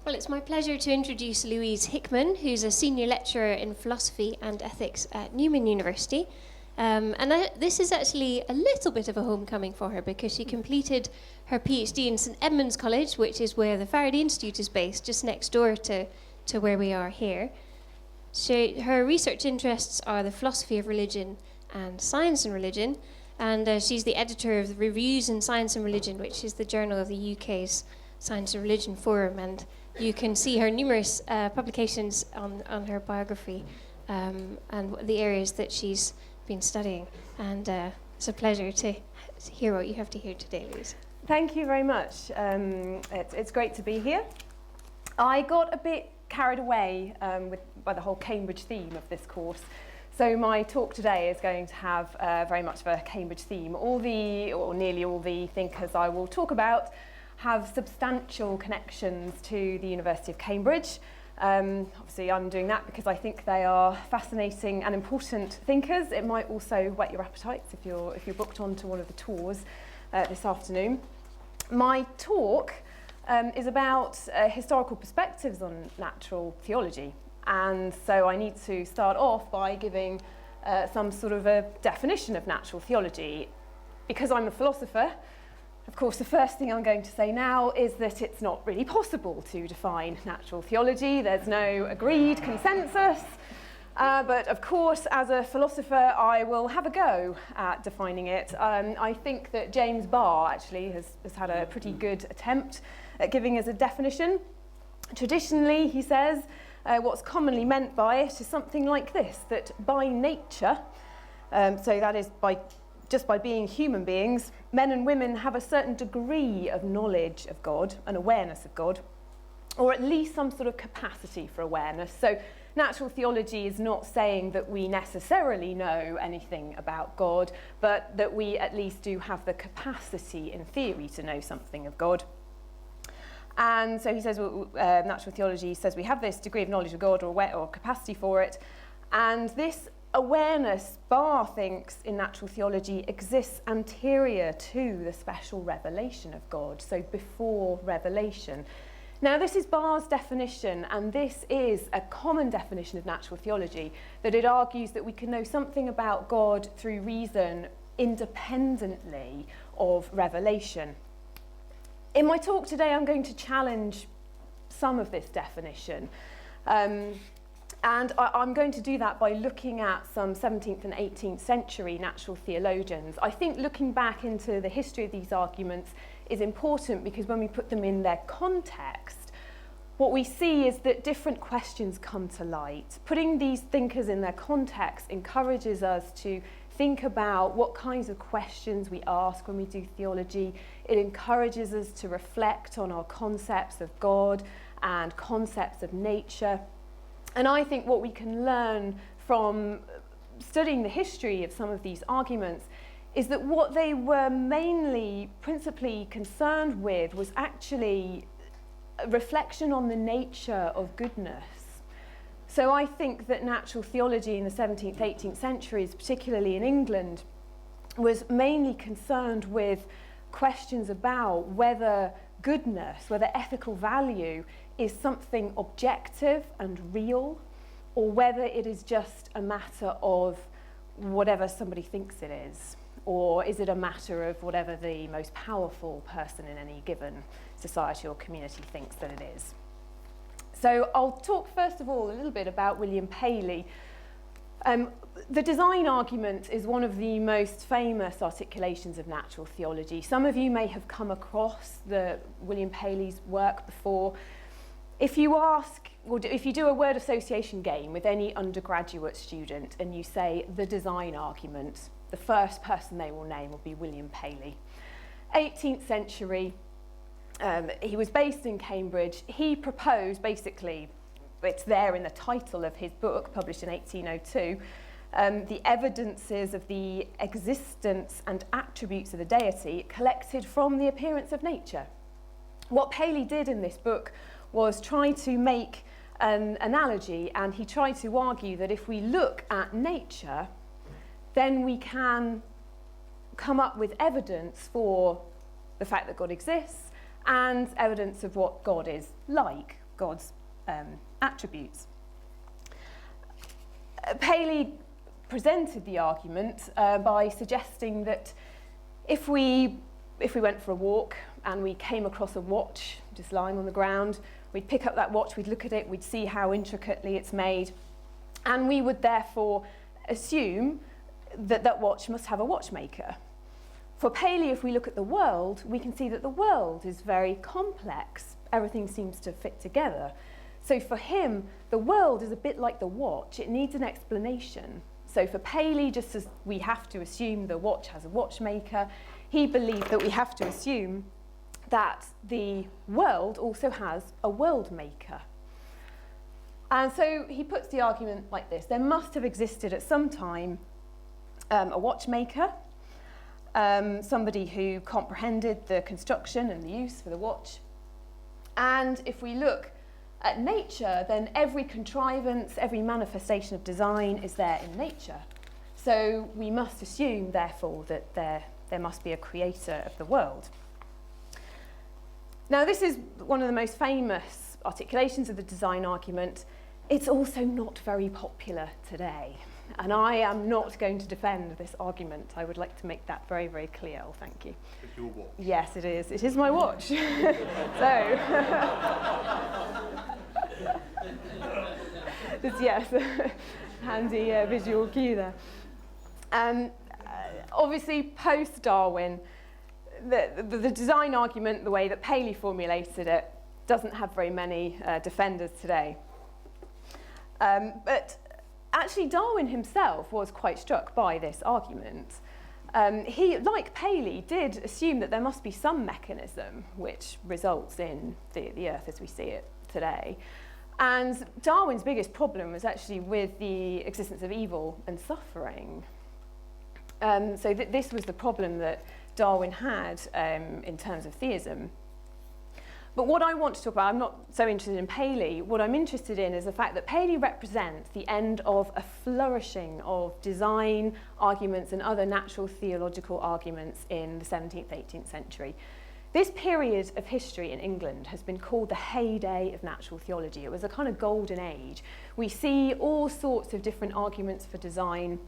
Well, it's my pleasure to introduce Louise Hickman, who's a senior lecturer in philosophy and ethics at Newman University. This is actually a little bit of a homecoming for her because she completed her PhD in St Edmund's College, which is where the Faraday Institute is based, just next door to where we are here. Her research interests are the philosophy of religion and science and religion, and she's the editor of the Reviews in Science and Religion, which is the journal of the UK's Science and Religion Forum, and you can see her numerous publications on her biography and the areas that she's been studying. And it's a pleasure to hear what you have to hear today, Louise. Thank you very much. It's great to be here. I got a bit carried away by the whole Cambridge theme of this course. So my talk today is going to have very much of a Cambridge theme. Nearly all the thinkers I will talk about have substantial connections to the University of Cambridge. Obviously I'm doing that because I think they are fascinating and important thinkers. It might also whet your appetites if you're booked onto one of the tours this afternoon. My talk is about historical perspectives on natural theology, and so I need to start off by giving some sort of a definition of natural theology. Because I'm a philosopher, of course, the first thing I'm going to say now is that it's not really possible to define natural theology. There's no agreed consensus. But of course, as a philosopher, I will have a go at defining it. I think that James Barr actually has had a pretty good attempt at giving us a definition. Traditionally, he says, what's commonly meant by it is something like this, that by nature, so that is just by being human beings, men and women have a certain degree of knowledge of God, an awareness of God, or at least some sort of capacity for awareness. So natural theology is not saying that we necessarily know anything about God, but that we at least do have the capacity in theory to know something of God. And so he says, natural theology says we have this degree of knowledge of God or capacity for it, and this awareness, Barr thinks, in natural theology exists anterior to the special revelation of God, so before revelation. Now, this is Barr's definition, and this is a common definition of natural theology, that it argues that we can know something about God through reason independently of revelation. In my talk today, I'm going to challenge some of this definition. And I'm going to do that by looking at some 17th and 18th century natural theologians. I think looking back into the history of these arguments is important because when we put them in their context, what we see is that different questions come to light. Putting these thinkers in their context encourages us to think about what kinds of questions we ask when we do theology. It encourages us to reflect on our concepts of God and concepts of nature. And I think what we can learn from studying the history of some of these arguments is that what they were principally concerned with was actually a reflection on the nature of goodness. So I think that natural theology in the 17th, 18th centuries, particularly in England, was mainly concerned with questions about whether goodness, whether ethical value is something objective and real, or whether it is just a matter of whatever somebody thinks it is, or is it a matter of whatever the most powerful person in any given society or community thinks that it is. So I'll talk first of all a little bit about William Paley. The design argument is one of the most famous articulations of natural theology. Some of you may have come across William Paley's work before. If you do a word association game with any undergraduate student and you say the design argument, the first person they will name will be William Paley. 18th century, he was based in Cambridge. He proposed, basically, it's there in the title of his book, published in 1802, the evidences of the existence and attributes of the deity collected from the appearance of nature. What Paley did in this book was try to make an analogy, and he tried to argue that if we look at nature, then we can come up with evidence for the fact that God exists and evidence of what God is like. God's attributes. Paley presented the argument by suggesting that if we went for a walk and we came across a watch just lying on the ground, we'd pick up that watch, we'd look at it, we'd see how intricately it's made, and we would therefore assume that that watch must have a watchmaker. For Paley, if we look at the world, we can see that the world is very complex. Everything seems to fit together. So for him, the world is a bit like the watch. It needs an explanation. So for Paley, just as we have to assume the watch has a watchmaker, he believed that we have to assume that the world also has a world maker. And so he puts the argument like this. There must have existed at some time a watchmaker, somebody who comprehended the construction and the use for the watch. And if we look at nature, then every contrivance, every manifestation of design is there in nature. So we must assume, therefore, that there must be a creator of the world. Now, this is one of the most famous articulations of the design argument. It's also not very popular today. And I am not going to defend this argument. I would like to make that very, very clear. Oh, thank you. It's your watch. Yes, it is. It is my watch. So, yes, handy visual cue there. Obviously, post-Darwin, the design argument, the way that Paley formulated it, doesn't have very many defenders today. But actually, Darwin himself was quite struck by this argument. He, like Paley, did assume that there must be some mechanism which results in the Earth as we see it today. And Darwin's biggest problem was actually with the existence of evil and suffering. So this was the problem that Darwin had in terms of theism. But what I want to talk about, I'm not so interested in Paley. What I'm interested in is the fact that Paley represents the end of a flourishing of design arguments and other natural theological arguments in the 17th, 18th century. This period of history in England has been called the heyday of natural theology. It was a kind of golden age. We see all sorts of different arguments for design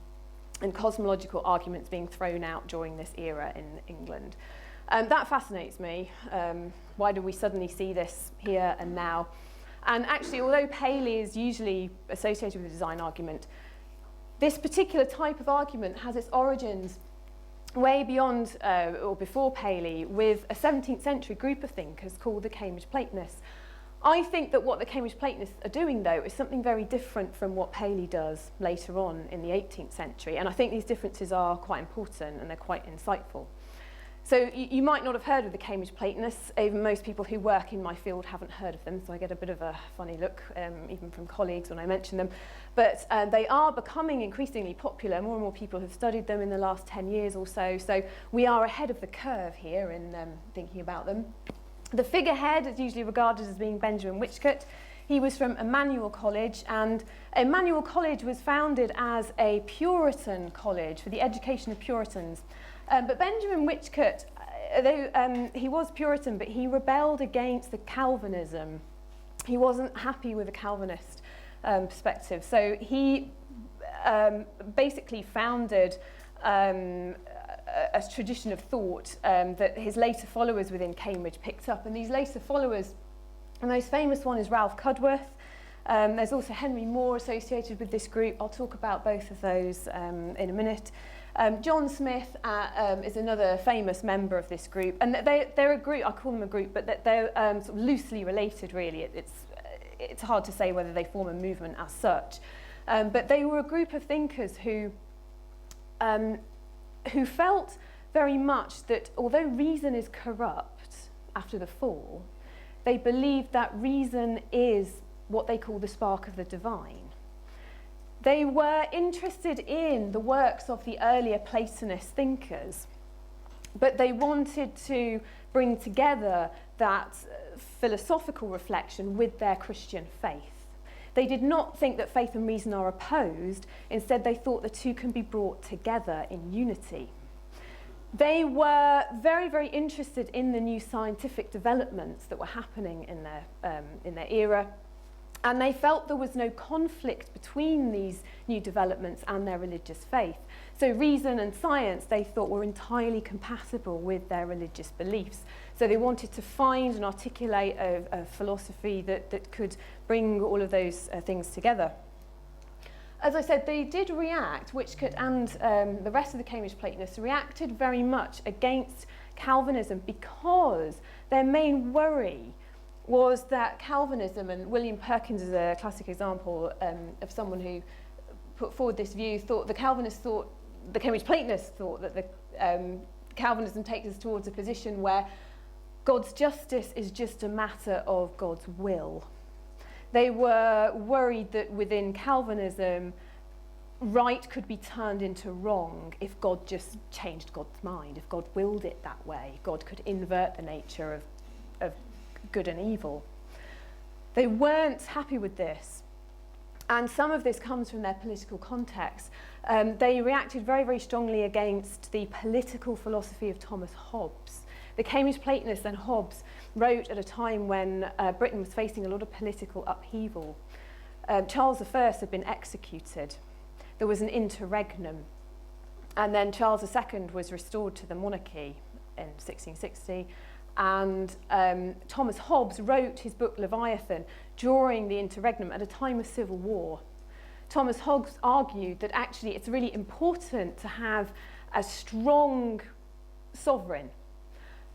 and cosmological arguments being thrown out during this era in England. That fascinates me. Why do we suddenly see this here and now? And actually, although Paley is usually associated with the design argument, this particular type of argument has its origins way beyond or before Paley with a 17th century group of thinkers called the Cambridge Platonists. I think that what the Cambridge Platonists are doing, though, is something very different from what Paley does later on in the 18th century. And I think these differences are quite important and they're quite insightful. So you might not have heard of the Cambridge Platonists. Even most people who work in my field haven't heard of them, so I get a bit of a funny look, even from colleagues when I mention them. But they are becoming increasingly popular. More and more people have studied them in the last 10 years or so. So we are ahead of the curve here in thinking about them. The figurehead is usually regarded as being Benjamin Whichcote. He was from Emmanuel College, and Emmanuel College was founded as a Puritan college for the education of Puritans. But Benjamin Whichcote, though he was Puritan, but he rebelled against the Calvinism. He wasn't happy with the Calvinist perspective. So he basically founded a tradition of thought that his later followers within Cambridge picked up. And these later followers, the most famous one is Ralph Cudworth. There's also Henry Moore associated with this group. I'll talk about both of those in a minute. John Smith is another famous member of this group, and they're a group. I call them a group, but they're sort of loosely related. Really, it's hard to say whether they form a movement as such, but they were a group of thinkers who felt very much that although reason is corrupt after the fall, they believed that reason is what they call the spark of the divine. They were interested in the works of the earlier Platonist thinkers, but they wanted to bring together that philosophical reflection with their Christian faith. They did not think that faith and reason are opposed. Instead, they thought the two can be brought together in unity. They were very, very interested in the new scientific developments that were happening in their era, and they felt there was no conflict between these new developments and their religious faith. So reason and science, they thought, were entirely compatible with their religious beliefs. So they wanted to find and articulate a philosophy that could bring all of those things together. As I said, they did react, and the rest of the Cambridge Platonists reacted very much against Calvinism because their main worry was that Calvinism, and William Perkins is a classic example of someone who put forward this view, the Cambridge Platonists thought that Calvinism takes us towards a position where God's justice is just a matter of God's will. They were worried that within Calvinism, right could be turned into wrong if God just changed God's mind, if God willed it that way. God could invert the nature of good and evil. They weren't happy with this. And some of this comes from their political context. They reacted very, very strongly against the political philosophy of Thomas Hobbes. The Cambridge Platonists and Hobbes wrote at a time when Britain was facing a lot of political upheaval. Charles I had been executed. There was an interregnum. And then Charles II was restored to the monarchy in 1660. And Thomas Hobbes wrote his book Leviathan during the interregnum at a time of civil war. Thomas Hobbes argued that actually it's really important to have a strong sovereign,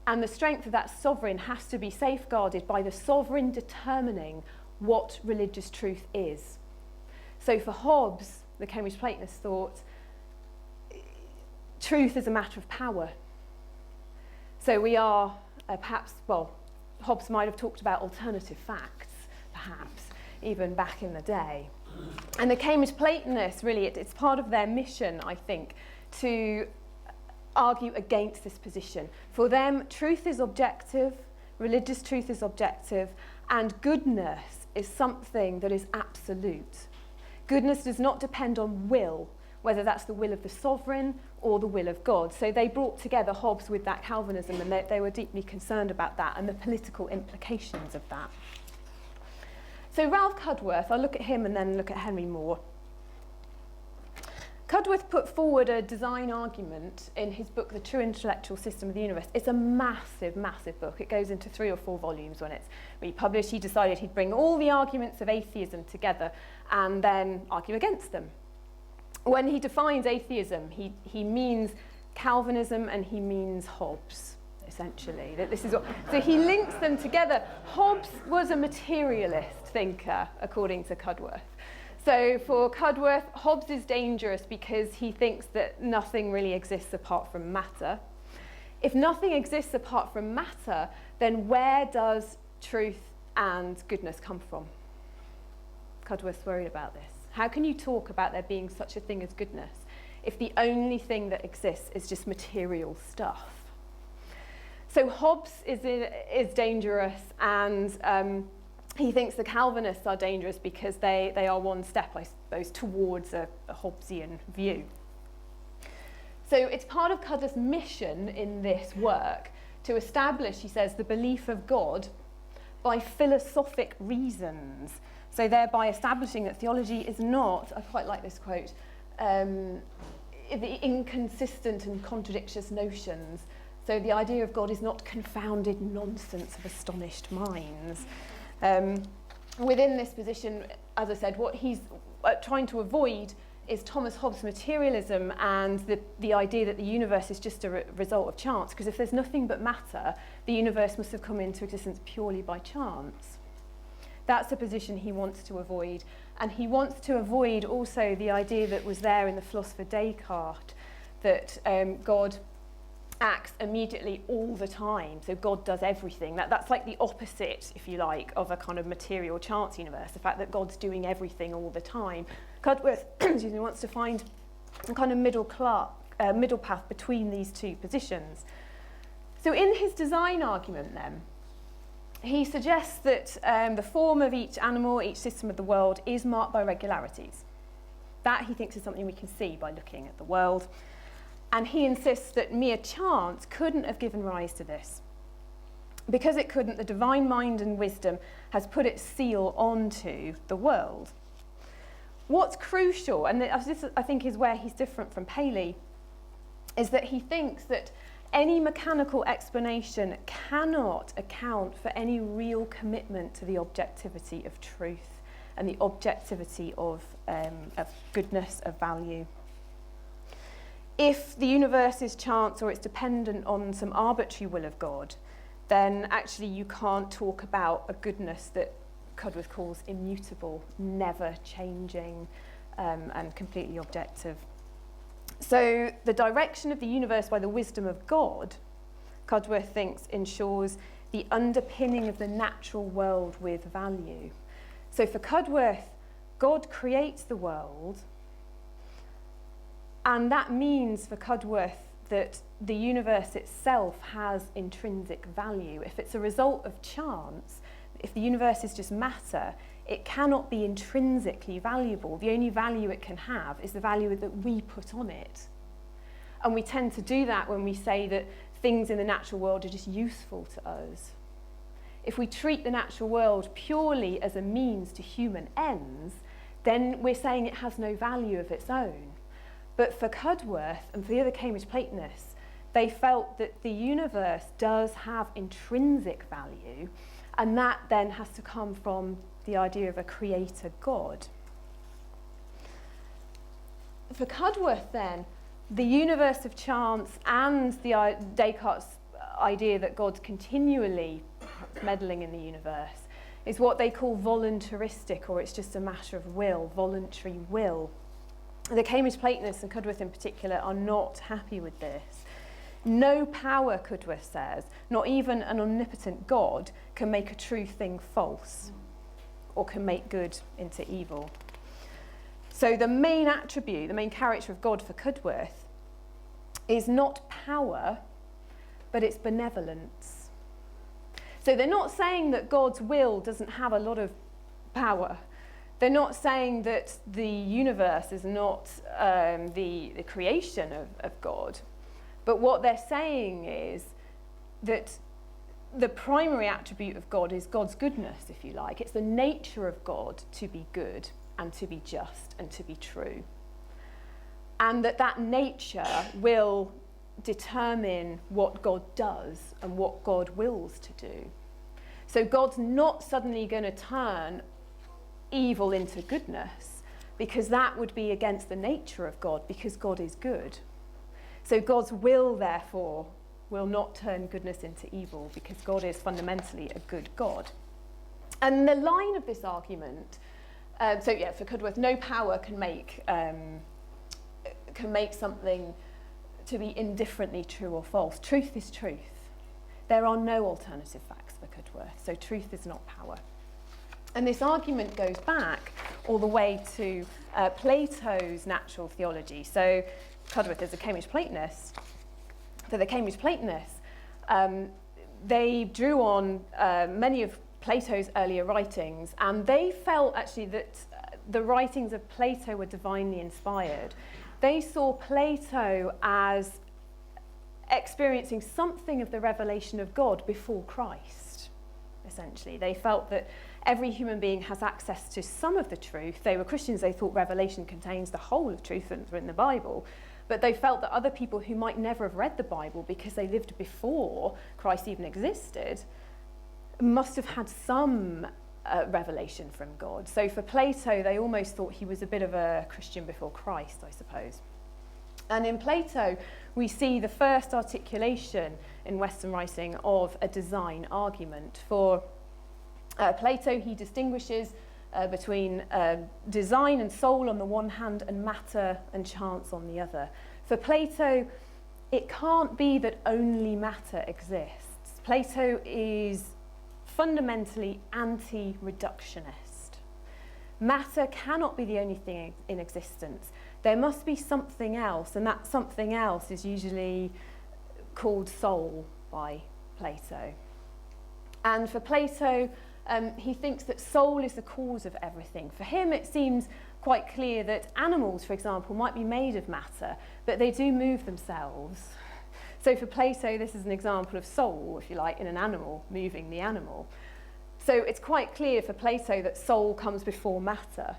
and the strength of that sovereign has to be safeguarded by the sovereign determining what religious truth is. So for Hobbes, the Cambridge Platonists thought, truth is a matter of power. So we are Hobbes might have talked about alternative facts, perhaps, even back in the day. And the Cambridge Platonists, really, it's part of their mission, I think, to argue against this position. For them, truth is objective, religious truth is objective, and goodness is something that is absolute. Goodness does not depend on will, whether that's the will of the sovereign or the will of God. So they brought together Hobbes with that Calvinism, and they were deeply concerned about that and the political implications of that. So Ralph Cudworth, I'll look at him and then look at Henry Moore. Cudworth put forward a design argument in his book, The True Intellectual System of the Universe. It's a massive, massive book. It goes into 3 or 4 volumes when it's republished. He decided he'd bring all the arguments of atheism together and then argue against them. When he defines atheism, he means Calvinism and he means Hobbes, essentially. So he links them together. Hobbes was a materialist thinker, according to Cudworth. So for Cudworth, Hobbes is dangerous because he thinks that nothing really exists apart from matter. If nothing exists apart from matter, then where does truth and goodness come from? Cudworth's worried about this. How can you talk about there being such a thing as goodness if the only thing that exists is just material stuff? So Hobbes is dangerous, and he thinks the Calvinists are dangerous because they are one step, I suppose, towards a Hobbesian view. So it's part of Cudworth's mission in this work to establish, he says, the belief of God by philosophic reasons. So thereby establishing that theology is not, I quite like this quote, the inconsistent and contradictious notions. So the idea of God is not confounded nonsense of astonished minds. Within this position, as I said, what he's trying to avoid is Thomas Hobbes' materialism and the idea that the universe is just a result of chance, because if there's nothing but matter, the universe must have come into existence purely by chance. That's a position he wants to avoid. And he wants to avoid also the idea that was there in the philosopher Descartes, that God acts immediately all the time. So God does everything. That's like the opposite, if you like, of a kind of material chance universe, the fact that God's doing everything all the time. Cudworth wants to find a kind of middle path between these two positions. So in his design argument then, he suggests that the form of each animal, each system of the world, is marked by regularities. That, he thinks, is something we can see by looking at the world. And he insists that mere chance couldn't have given rise to this. Because it couldn't, the divine mind and wisdom has put its seal onto the world. What's crucial, and this I think is where he's different from Paley, is that he thinks that any mechanical explanation cannot account for any real commitment to the objectivity of truth and the objectivity of goodness, of value. If the universe is chance or it's dependent on some arbitrary will of God, then actually you can't talk about a goodness that Cudworth calls immutable, never changing, and completely objective. So the direction of the universe by the wisdom of God, Cudworth thinks, ensures the underpinning of the natural world with value. So for Cudworth, God creates the world, and that means for Cudworth that the universe itself has intrinsic value. If it's a result of chance, if the universe is just matter, it cannot be intrinsically valuable. The only value it can have is the value that we put on it. And we tend to do that when we say that things in the natural world are just useful to us. If we treat the natural world purely as a means to human ends, then we're saying it has no value of its own. But for Cudworth and for the other Cambridge Platonists, they felt that the universe does have intrinsic value, and that then has to come from the idea of a creator God. For Cudworth then, the universe of chance and Descartes' idea that God's continually meddling in the universe is what they call voluntaristic, or it's just a matter of will, voluntary will. The Cambridge Platonists, and Cudworth in particular, are not happy with this. No power, Cudworth says, not even an omnipotent God, can make a true thing false or can make good into evil. So the main attribute, the main character of God for Cudworth is not power, but it's benevolence. So they're not saying that God's will doesn't have a lot of power. They're not saying that the universe is not the creation of God. But what they're saying is that the primary attribute of God is God's goodness, if you like. It's the nature of God to be good and to be just and to be true. And that nature will determine what God does and what God wills to do. So God's not suddenly going to turn evil into goodness, because that would be against the nature of God, because God is good. So God's will, therefore, will not turn goodness into evil, because God is fundamentally a good God. And the line of this argument, for Cudworth, no power can make something to be indifferently true or false. Truth is truth. There are no alternative facts for Cudworth, so truth is not power. And this argument goes back all the way to Plato's natural theology. So Cudworth is a Cambridge Platonist. For the Cambridge Platonists, they drew on many of Plato's earlier writings, and they felt actually that the writings of Plato were divinely inspired. They saw Plato as experiencing something of the revelation of God before Christ, essentially. They felt that every human being has access to some of the truth. They were Christians, they thought revelation contains the whole of truth that's in the Bible. But they felt that other people who might never have read the Bible because they lived before Christ even existed must have had some revelation from God. So for Plato, they almost thought he was a bit of a Christian before Christ, I suppose. And in Plato, we see the first articulation in Western writing of a design argument. For Plato, he distinguishes between design and soul on the one hand and matter and chance on the other. For Plato, it can't be that only matter exists. Plato is fundamentally anti-reductionist. Matter cannot be the only thing in existence. There must be something else, and that something else is usually called soul by Plato. And for Plato, he thinks that soul is the cause of everything. For him, it seems quite clear that animals, for example, might be made of matter, but they do move themselves. So for Plato, this is an example of soul, if you like, in an animal, moving the animal. So it's quite clear for Plato that soul comes before matter.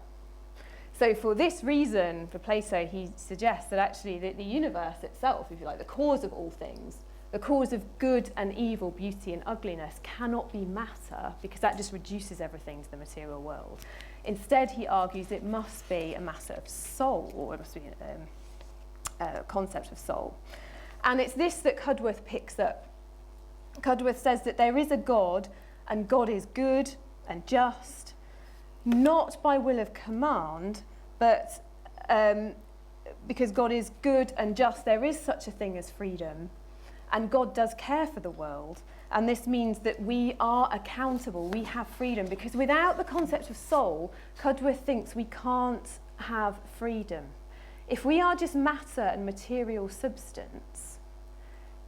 So for this reason, for Plato, he suggests that actually the universe itself, if you like, the cause of all things, the cause of good and evil, beauty and ugliness, cannot be matter, because that just reduces everything to the material world. Instead, he argues it must be a matter of soul, or it must be a concept of soul. And it's this that Cudworth picks up. Cudworth says that there is a God, and God is good and just, not by will of command, but because God is good and just, there is such a thing as freedom. And God does care for the world. And this means that we are accountable, we have freedom, because without the concept of soul, Cudworth thinks we can't have freedom. If we are just matter and material substance,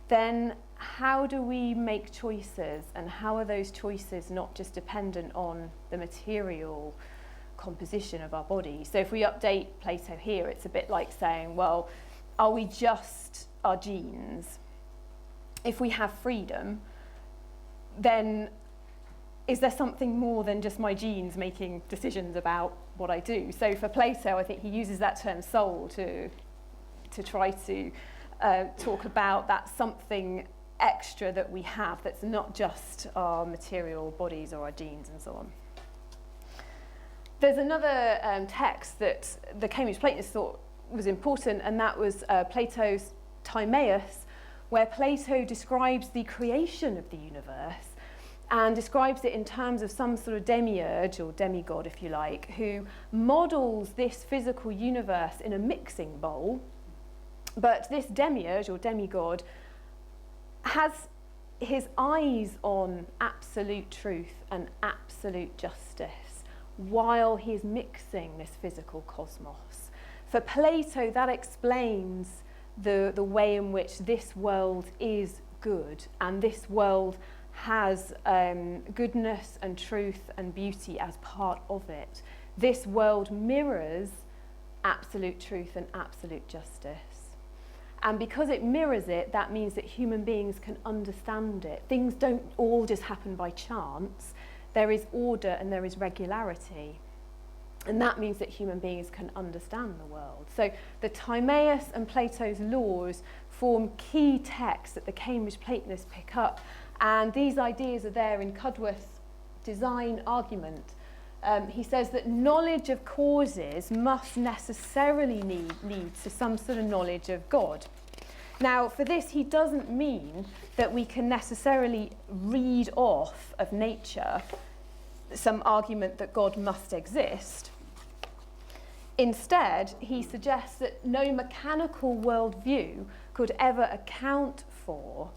then how do we make choices, and how are those choices not just dependent on the material composition of our body? So if we update Plato here, it's a bit like saying, well, are we just our genes? If we have freedom, then is there something more than just my genes making decisions about what I do? So for Plato, I think he uses that term soul to try to talk about that something extra that we have that's not just our material bodies or our genes and so on. There's another text that the Cambridge Platonists thought was important, and that was Plato's Timaeus, where Plato describes the creation of the universe and describes it in terms of some sort of demiurge or demigod, if you like, who models this physical universe in a mixing bowl. But this demiurge or demigod has his eyes on absolute truth and absolute justice while he is mixing this physical cosmos. For Plato, that explains the way in which this world is good, and this world has goodness and truth and beauty as part of it. This world mirrors absolute truth and absolute justice. And because it mirrors it, that means that human beings can understand it. Things don't all just happen by chance. There is order and there is regularity. And that means that human beings can understand the world. So the Timaeus and Plato's laws form key texts that the Cambridge Platonists pick up. And these ideas are there in Cudworth's design argument. He says that knowledge of causes must necessarily lead to some sort of knowledge of God. Now, for this, he doesn't mean that we can necessarily read off of nature some argument that God must exist. Instead, he suggests that no mechanical worldview could ever account for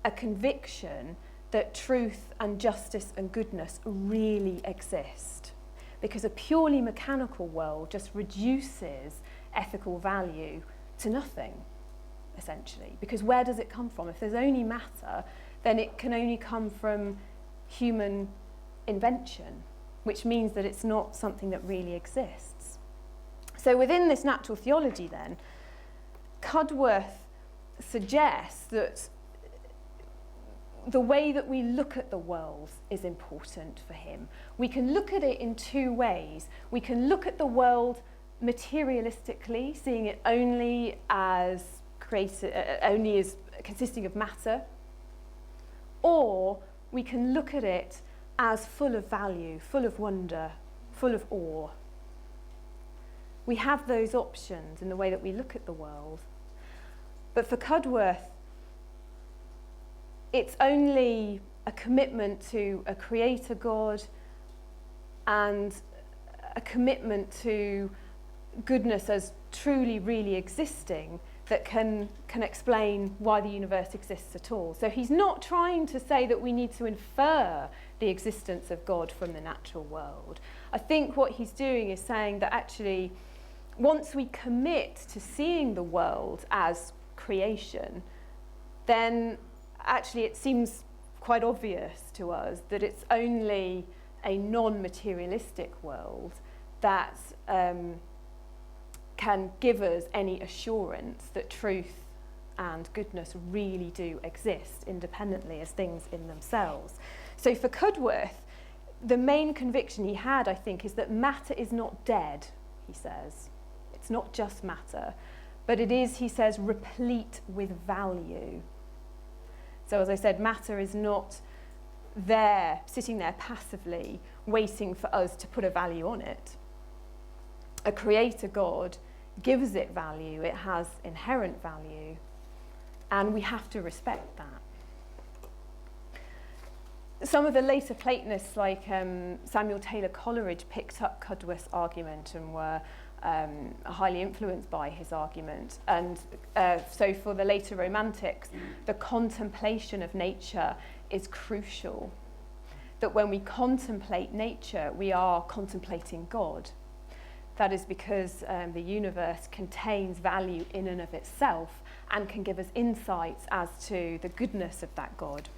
a conviction that truth and justice and goodness really exist. Because a purely mechanical world just reduces ethical value to nothing, essentially. Because where does it come from? If there's only matter, then it can only come from human invention, which means that it's not something that really exists. So within this natural theology then, Cudworth suggests that the way that we look at the world is important for him. We can look at it in two ways. We can look at the world materialistically, seeing it only as consisting of matter, or we can look at it as full of value, full of wonder, full of awe. We have those options in the way that we look at the world. But for Cudworth, it's only a commitment to a creator God and a commitment to goodness as truly, really existing that can explain why the universe exists at all. So he's not trying to say that we need to infer the existence of God from the natural world. I think what he's doing is saying that actually, once we commit to seeing the world as creation, then actually it seems quite obvious to us that it's only a non-materialistic world that can give us any assurance that truth and goodness really do exist independently as things in themselves. So for Cudworth, the main conviction he had, I think, is that matter is not dead, he says. It's not just matter, but it is, he says, replete with value. So as I said, matter is not there, sitting there passively, waiting for us to put a value on it. A creator God gives it value, it has inherent value, and we have to respect that. Some of the later Platonists, like Samuel Taylor Coleridge, picked up Cudworth's argument and were highly influenced by his argument. And so for the later Romantics, the contemplation of nature is crucial. That when we contemplate nature, we are contemplating God. That is because the universe contains value in and of itself and can give us insights as to the goodness of that God.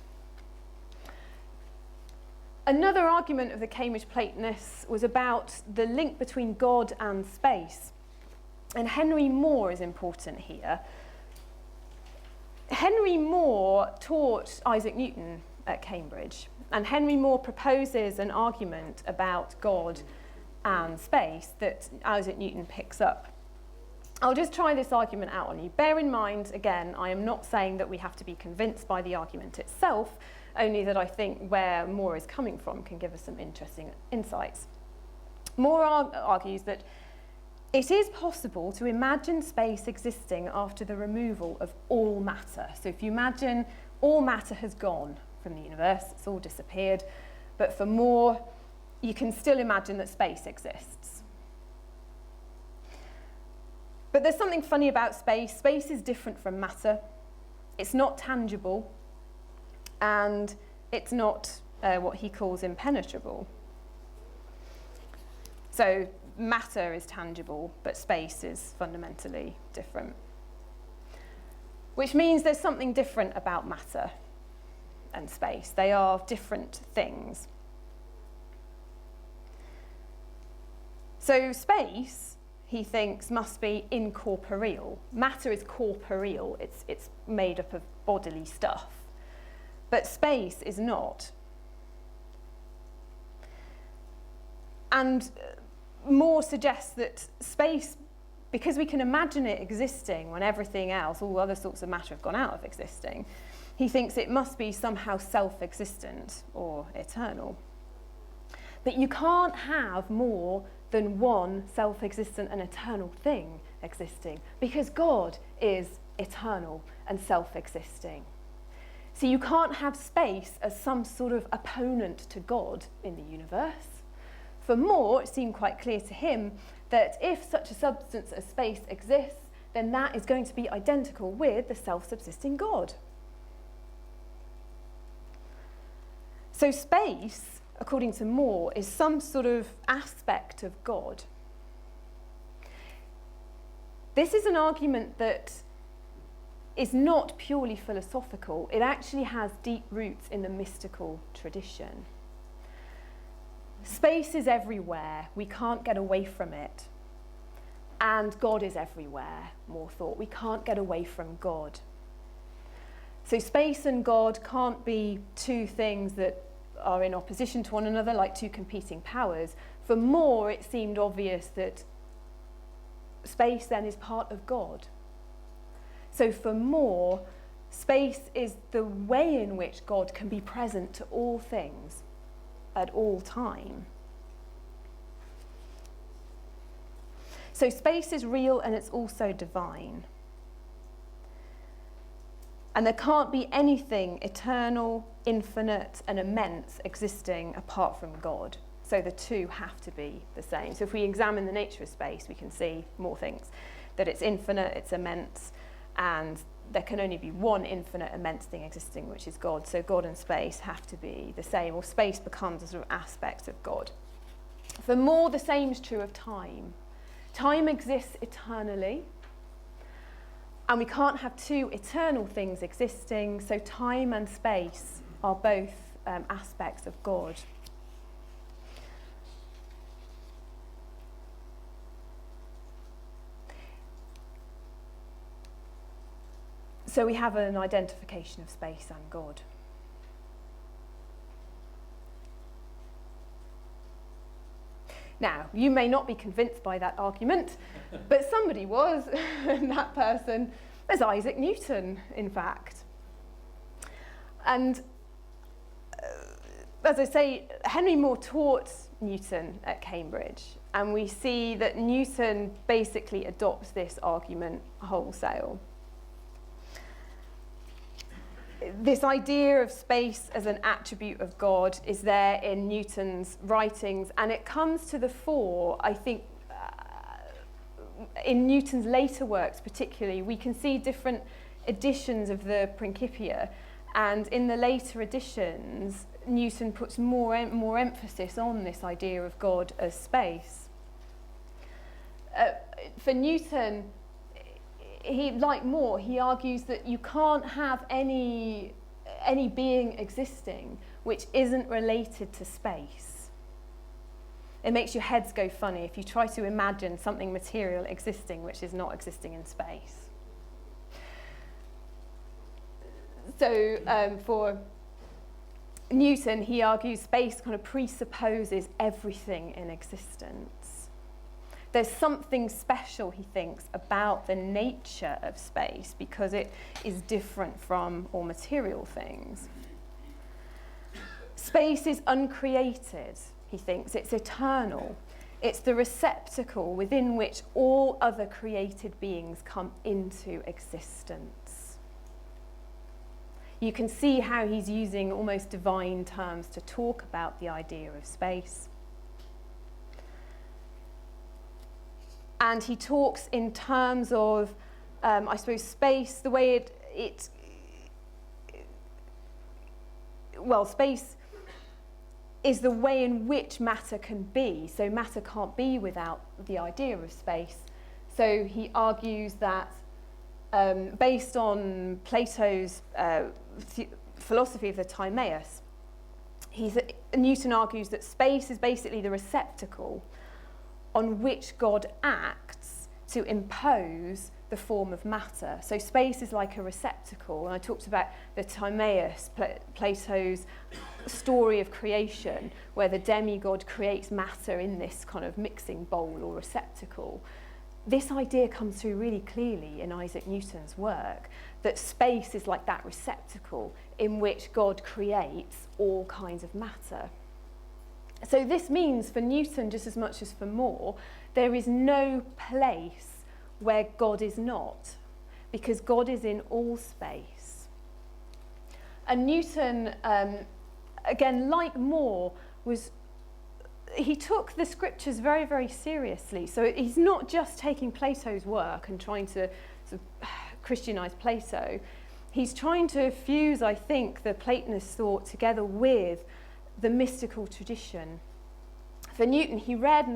Another argument of the Cambridge Platonists was about the link between God and space. And Henry More is important here. Henry More taught Isaac Newton at Cambridge, and Henry More proposes an argument about God and space that Isaac Newton picks up. I'll just try this argument out on you. Bear in mind, again, I am not saying that we have to be convinced by the argument itself, only that I think where More is coming from can give us some interesting insights. More argues that it is possible to imagine space existing after the removal of all matter. So if you imagine all matter has gone from the universe, it's all disappeared, but for More, you can still imagine that space exists. But there's something funny about space. Space is different from matter. It's not tangible, and it's not what he calls impenetrable. So matter is tangible, but space is fundamentally different. Which means there's something different about matter and space. They are different things. So space, he thinks, must be incorporeal. Matter is corporeal. It's made up of bodily stuff. But space is not. And More suggests that space, because we can imagine it existing when everything else, all other sorts of matter have gone out of existing, he thinks it must be somehow self-existent or eternal. But you can't have more than one self-existent and eternal thing existing, because God is eternal and self-existing. So you can't have space as some sort of opponent to God in the universe. For More, it seemed quite clear to him that if such a substance as space exists, then that is going to be identical with the self-subsisting God. So space, according to More, is some sort of aspect of God. This is an argument that is not purely philosophical. It actually has deep roots in the mystical tradition. Space is everywhere. We can't get away from it. And God is everywhere, More thought. We can't get away from God. So space and God can't be two things that are in opposition to one another, like two competing powers. For More, it seemed obvious that space then is part of God. So for More, space is the way in which God can be present to all things at all time. So space is real and it's also divine. And there can't be anything eternal, infinite, and immense existing apart from God. So the two have to be the same. So if we examine the nature of space, we can see more things. That it's infinite, it's immense, and there can only be one infinite, immense thing existing, which is God. So God and space have to be the same, or space becomes a sort of aspect of God. For More, the same is true of time. Time exists eternally, and we can't have two eternal things existing, so time and space are both aspects of God. So we have an identification of space and God. Now, you may not be convinced by that argument, but somebody was, and that person is Isaac Newton, in fact. And as I say, Henry Moore taught Newton at Cambridge, and we see that Newton basically adopts this argument wholesale. This idea of space as an attribute of God is there in Newton's writings, and it comes to the fore, I think, in Newton's later works particularly. We can see different editions of the Principia, and in the later editions, Newton puts more emphasis on this idea of God as space. For Newton, like Moore, he argues that you can't have any being existing which isn't related to space. It makes your heads go funny if you try to imagine something material existing which is not existing in space. So for Newton, he argues space kind of presupposes everything in existence. There's something special, he thinks, about the nature of space because it is different from all material things. Space is uncreated, he thinks. It's eternal. It's the receptacle within which all other created beings come into existence. You can see how he's using almost divine terms to talk about the idea of space. And he talks in terms of, I suppose, space, the way space is the way in which matter can be. So matter can't be without the idea of space. So he argues that based on Plato's philosophy of the Timaeus, Newton argues that space is basically the receptacle on which God acts to impose the form of matter. So space is like a receptacle, and I talked about the Timaeus, Plato's story of creation, where the demigod creates matter in this kind of mixing bowl or receptacle. This idea comes through really clearly in Isaac Newton's work, that space is like that receptacle in which God creates all kinds of matter. So this means for Newton, just as much as for Moore, there is no place where God is not, because God is in all space. And Newton, again, like Moore, he took the scriptures very, very seriously. So he's not just taking Plato's work and trying to sort of Christianize Plato. He's trying to fuse, I think, the Platonist thought together with the mystical tradition. For Newton, he read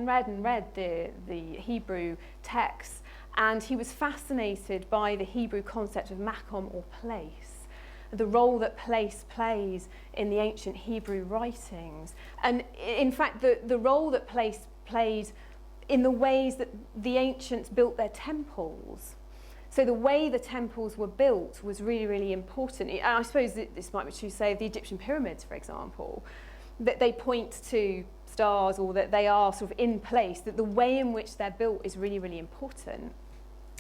the Hebrew texts, and he was fascinated by the Hebrew concept of makom, or place, the role that place plays in the ancient Hebrew writings. And in fact, the role that place played in the ways that the ancients built their temples. So the way the temples were built was really, really important. I suppose this might be true, say, of the Egyptian pyramids, for example, that they point to stars, or that they are sort of in place, that the way in which they're built is really, really important.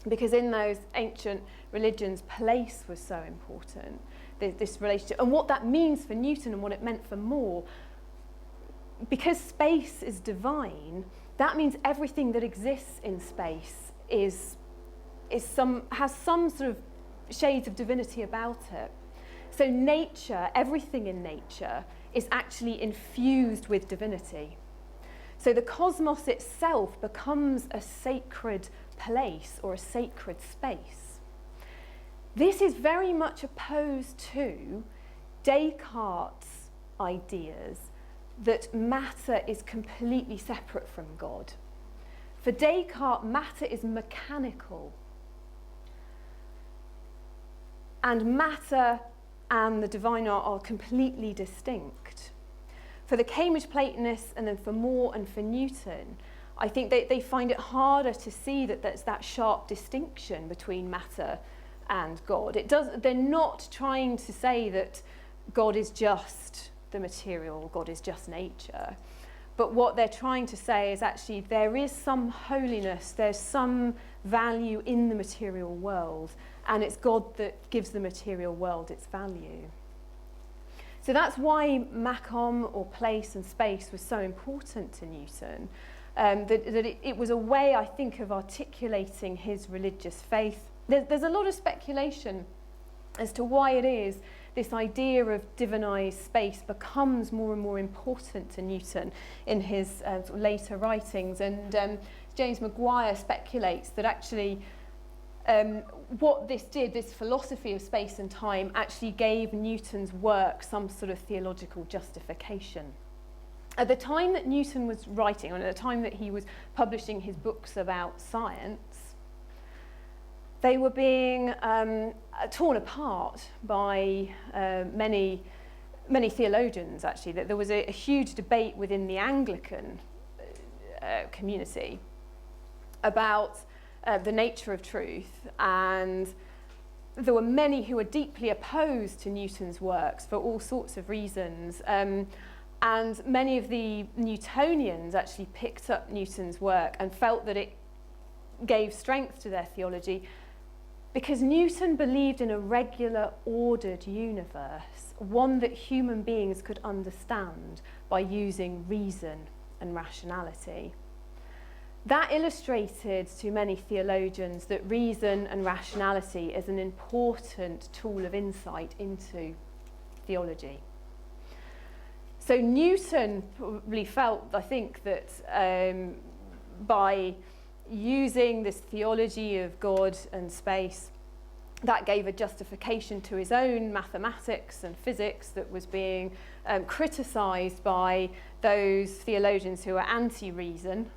Because in those ancient religions, place was so important, this relationship. And what that means for Newton and what it meant for Moore, because space is divine, that means everything that exists in space has some sort of shades of divinity about it. So nature, everything in nature, is actually infused with divinity. So the cosmos itself becomes a sacred place or a sacred space. This is very much opposed to Descartes' ideas that matter is completely separate from God. For Descartes, matter is mechanical. And matter and the divine are completely distinct. For the Cambridge Platonists, and then for Moore and for Newton, I think they find it harder to see that there's that sharp distinction between matter and God. They're not trying to say that God is just the material, God is just nature. But what they're trying to say is actually there is some holiness, there's some value in the material world, and it's God that gives the material world its value. So that's why Macom, or place and space, was so important to Newton. It was a way, I think, of articulating his religious faith. There's a lot of speculation as to why it is this idea of divinised space becomes more and more important to Newton in his sort of later writings. And James Maguire speculates that actually what this did, this philosophy of space and time, actually gave Newton's work some sort of theological justification. At the time that Newton was writing, or at the time that he was publishing his books about science, they were being torn apart by many theologians, actually. That there was a huge debate within the Anglican community about the nature of truth, and there were many who were deeply opposed to Newton's works for all sorts of reasons. And many of the Newtonians actually picked up Newton's work and felt that it gave strength to their theology, because Newton believed in a regular, ordered universe, one that human beings could understand by using reason and rationality. That illustrated to many theologians that reason and rationality is an important tool of insight into theology. So Newton probably felt, I think, that by using this theology of God and space, that gave a justification to his own mathematics and physics that was being criticised by those theologians who were anti-reason.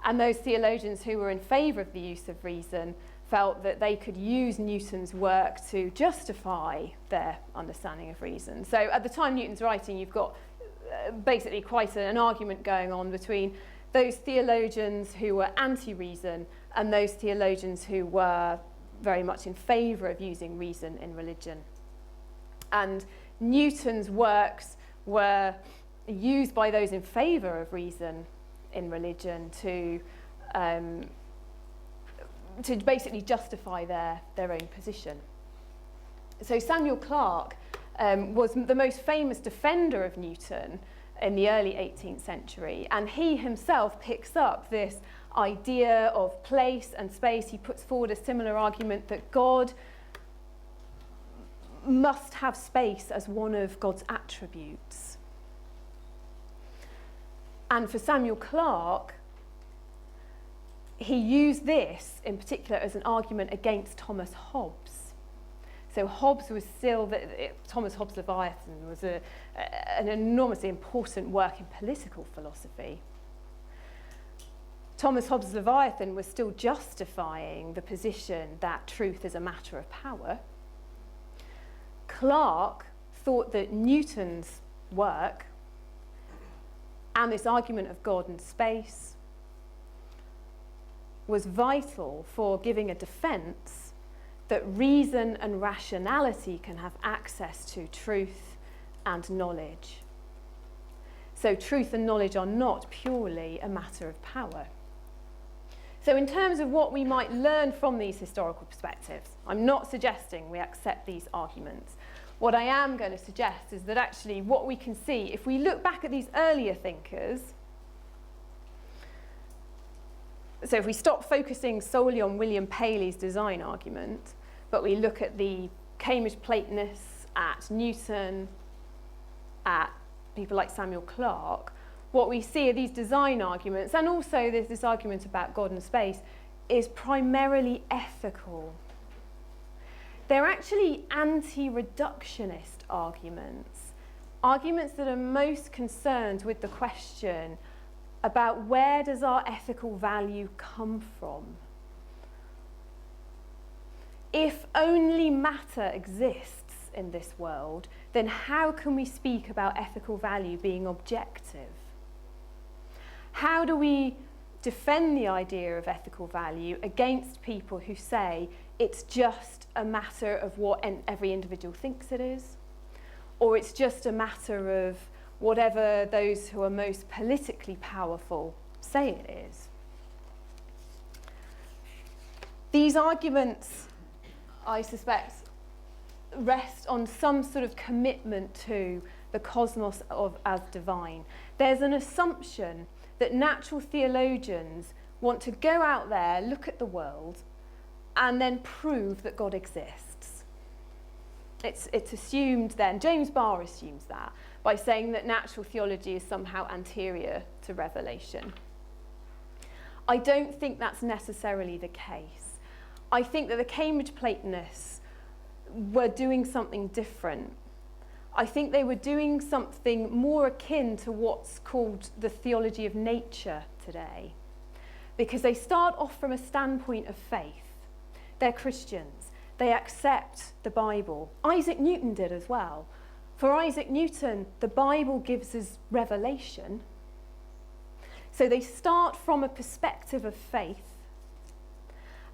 And those theologians who were in favour of the use of reason felt that they could use Newton's work to justify their understanding of reason. So at the time Newton's writing, you've got basically quite an argument going on between those theologians who were anti-reason and those theologians who were very much in favour of using reason in religion. And Newton's works were used by those in favour of reason in religion to basically justify their own position. So Samuel Clarke was the most famous defender of Newton in the early 18th century, and he himself picks up this idea of place and space. He puts forward a similar argument that God must have space as one of God's attributes. And for Samuel Clarke, he used this in particular as an argument against Thomas Hobbes. So Hobbes was still, Thomas Hobbes' Leviathan was an enormously important work in political philosophy. Thomas Hobbes' Leviathan was still justifying the position that truth is a matter of power. Clarke thought that Newton's work and this argument of God and space was vital for giving a defence that reason and rationality can have access to truth and knowledge. So truth and knowledge are not purely a matter of power. So in terms of what we might learn from these historical perspectives, I'm not suggesting we accept these arguments. What I am going to suggest is that actually what we can see, if we look back at these earlier thinkers, so if we stop focusing solely on William Paley's design argument, but we look at the Cambridge Platonists, at Newton, at people like Samuel Clarke, what we see are these design arguments, and also this argument about God and space, is primarily ethical. They're actually anti-reductionist arguments, arguments that are most concerned with the question about where does our ethical value come from? If only matter exists in this world, then how can we speak about ethical value being objective? How do we defend the idea of ethical value against people who say it's just a matter of what every individual thinks it is, or it's just a matter of whatever those who are most politically powerful say it is. These arguments, I suspect, rest on some sort of commitment to the cosmos as divine. There's an assumption that natural theologians want to go out there, look at the world, and then prove that God exists. It's assumed then, James Barr assumes that, by saying that natural theology is somehow anterior to revelation. I don't think that's necessarily the case. I think that the Cambridge Platonists were doing something different. I think they were doing something more akin to what's called the theology of nature today, because they start off from a standpoint of faith. They're Christians. They accept the Bible. Isaac Newton did as well. For Isaac Newton, the Bible gives us revelation. So they start from a perspective of faith,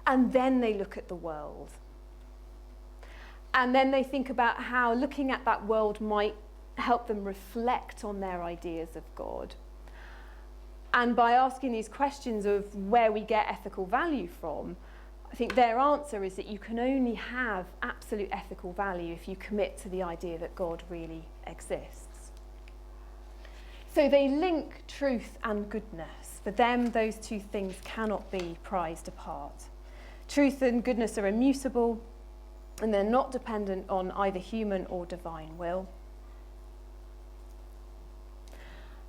and then they look at the world. And then they think about how looking at that world might help them reflect on their ideas of God. And by asking these questions of where we get ethical value from, I think their answer is that you can only have absolute ethical value if you commit to the idea that God really exists. So they link truth and goodness. For them, those two things cannot be prized apart. Truth and goodness are immutable, and they're not dependent on either human or divine will.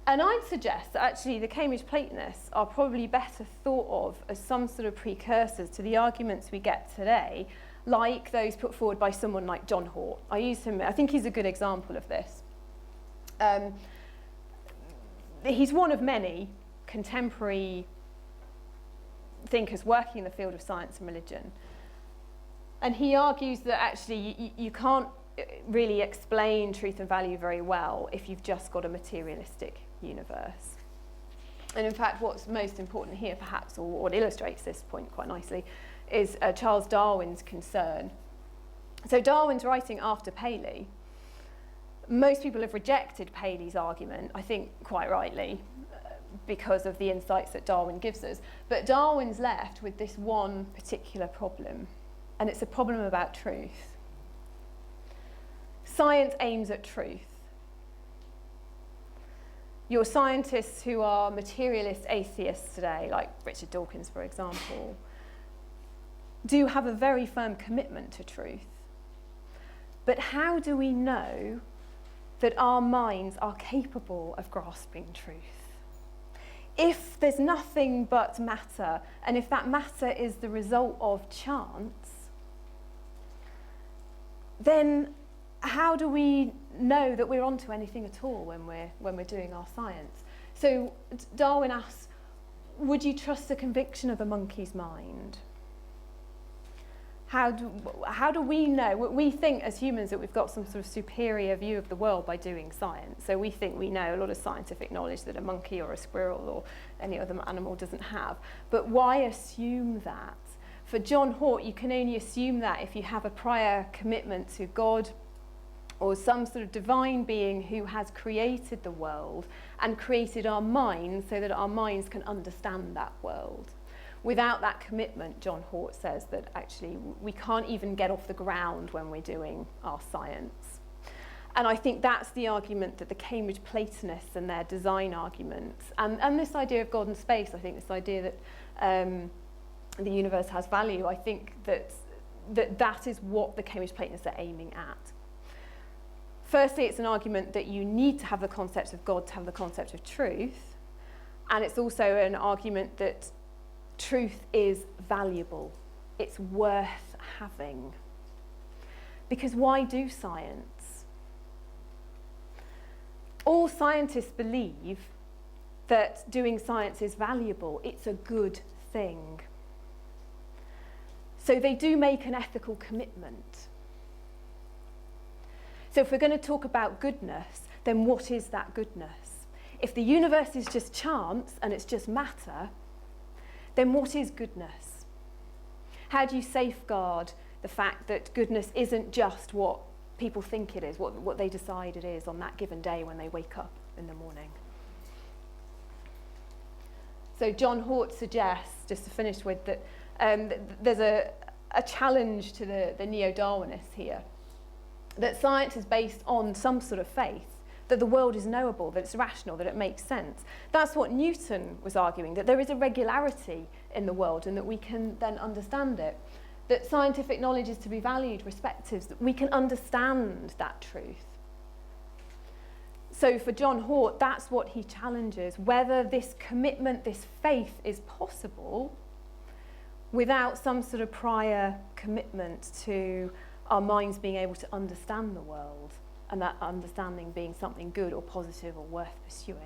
And I'd suggest that actually the Cambridge Platonists are probably better thought of as some sort of precursors to the arguments we get today, like those put forward by someone like John Hort. I use him, I think he's a good example of this. He's one of many contemporary thinkers working in the field of science and religion. And he argues that actually you can't really explain truth and value very well if you've just got a materialistic universe. And in fact, what's most important here, perhaps, or what illustrates this point quite nicely, is Charles Darwin's concern. So Darwin's writing after Paley. Most people have rejected Paley's argument, I think quite rightly, because of the insights that Darwin gives us. But Darwin's left with this one particular problem, and it's a problem about truth. Science aims at truth. Your scientists who are materialist atheists today, like Richard Dawkins, for example, do have a very firm commitment to truth. But how do we know that our minds are capable of grasping truth? If there's nothing but matter, and if that matter is the result of chance, then how do we know that we're onto anything at all when we're doing our science? So Darwin asks, would you trust the conviction of a monkey's mind? How do we know? We think as humans that we've got some sort of superior view of the world by doing science. So we think we know a lot of scientific knowledge that a monkey or a squirrel or any other animal doesn't have. But why assume that? For John Hort, you can only assume that if you have a prior commitment to God or some sort of divine being who has created the world and created our minds so that our minds can understand that world. Without that commitment, John Hort says that actually we can't even get off the ground when we're doing our science. And I think that's the argument that the Cambridge Platonists and their design arguments, and this idea of God and space, I think this idea that the universe has value, I think that is what the Cambridge Platonists are aiming at. Firstly, it's an argument that you need to have the concept of God to have the concept of truth. And it's also an argument that truth is valuable. It's worth having. Because why do science? All scientists believe that doing science is valuable. It's a good thing. So they do make an ethical commitment. So if we're going to talk about goodness, then what is that goodness? If the universe is just chance and it's just matter, then what is goodness? How do you safeguard the fact that goodness isn't just what people think it is, what they decide it is on that given day when they wake up in the morning? So John Hort suggests, just to finish with, that there's a challenge to the neo-Darwinists here, that science is based on some sort of faith, that the world is knowable, that it's rational, that it makes sense. That's what Newton was arguing, that there is a regularity in the world and that we can then understand it, that scientific knowledge is to be valued, respected, that we can understand that truth. So for John Hort, that's what he challenges, whether this commitment, this faith is possible without some sort of prior commitment to our minds being able to understand the world, and that understanding being something good or positive or worth pursuing.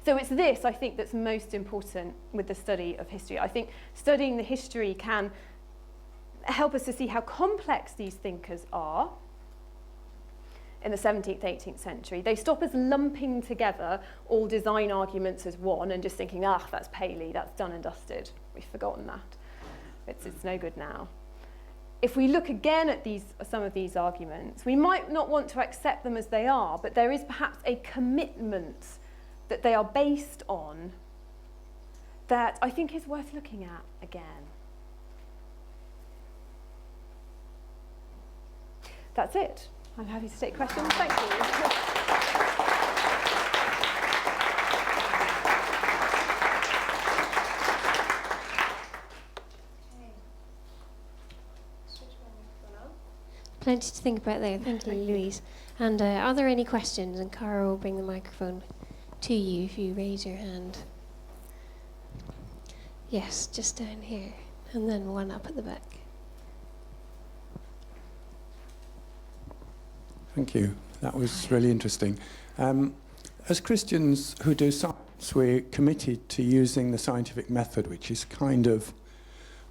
So it's this, I think, that's most important with the study of history. I think studying the history can help us to see how complex these thinkers are in the 17th, 18th century. They stop us lumping together all design arguments as one and just thinking, that's Paley, that's done and dusted. We've forgotten that. It's no good now. If we look again at some of these arguments, we might not want to accept them as they are, but there is perhaps a commitment that they are based on that I think is worth looking at again. That's it. I'm happy to take questions. Thank you. Plenty to think about there. Thank you, Louise. And are there any questions? And Cara will bring the microphone to you if you raise your hand. Yes, just down here. And then one up at the back. Thank you. That was really interesting. As Christians who do science, we're committed to using the scientific method, which is kind of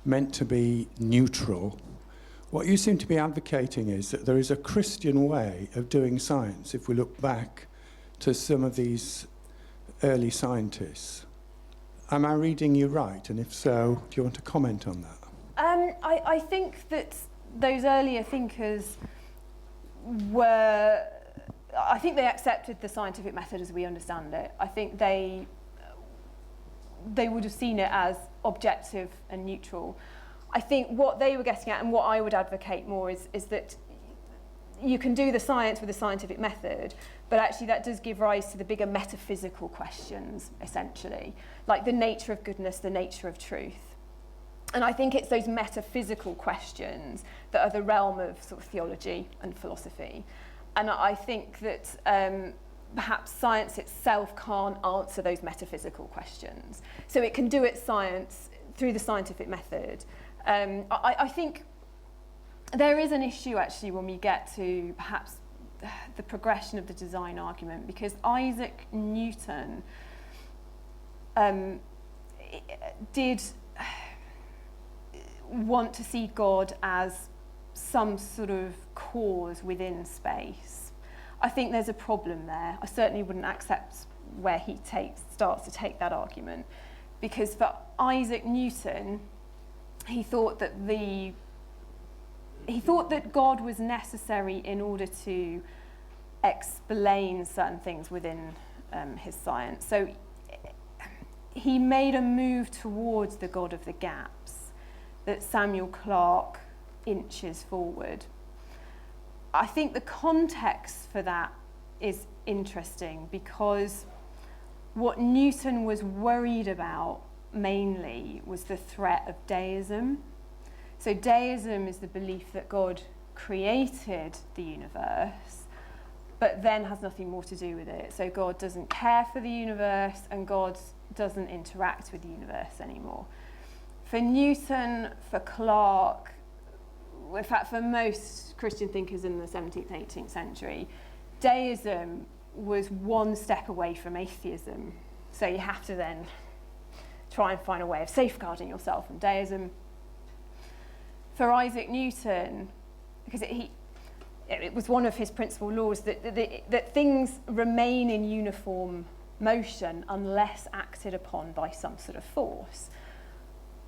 meant to be neutral. What you seem to be advocating is that there is a Christian way of doing science if we look back to some of these early scientists. Am I reading you right? And if so, do you want to comment on that? I think that those earlier thinkers I think they accepted the scientific method as we understand it. I think they would have seen it as objective and neutral. I think what they were getting at, and what I would advocate more, is that you can do the science with the scientific method, but actually that does give rise to the bigger metaphysical questions, essentially, like the nature of goodness, the nature of truth. And I think it's those metaphysical questions that are the realm of sort of theology and philosophy. And I think that perhaps science itself can't answer those metaphysical questions. So it can do its science through the scientific method. I think there is an issue actually when we get to perhaps the progression of the design argument, because Isaac Newton did want to see God as some sort of cause within space. I think there's a problem there. I certainly wouldn't accept where he starts to take that argument, because for Isaac Newton, he thought that God was necessary in order to explain certain things within his science. So he made a move towards the God of the gaps that Samuel Clarke inches forward. I think the context for that is interesting, because what Newton was worried about mainly was the threat of deism. So deism is the belief that God created the universe, but then has nothing more to do with it. So God doesn't care for the universe, and God doesn't interact with the universe anymore. For Newton, for Clarke, in fact for most Christian thinkers in the 17th, 18th century, deism was one step away from atheism. So you have to then try and find a way of safeguarding yourself from deism. For Isaac Newton, because it was one of his principal laws that things remain in uniform motion unless acted upon by some sort of force.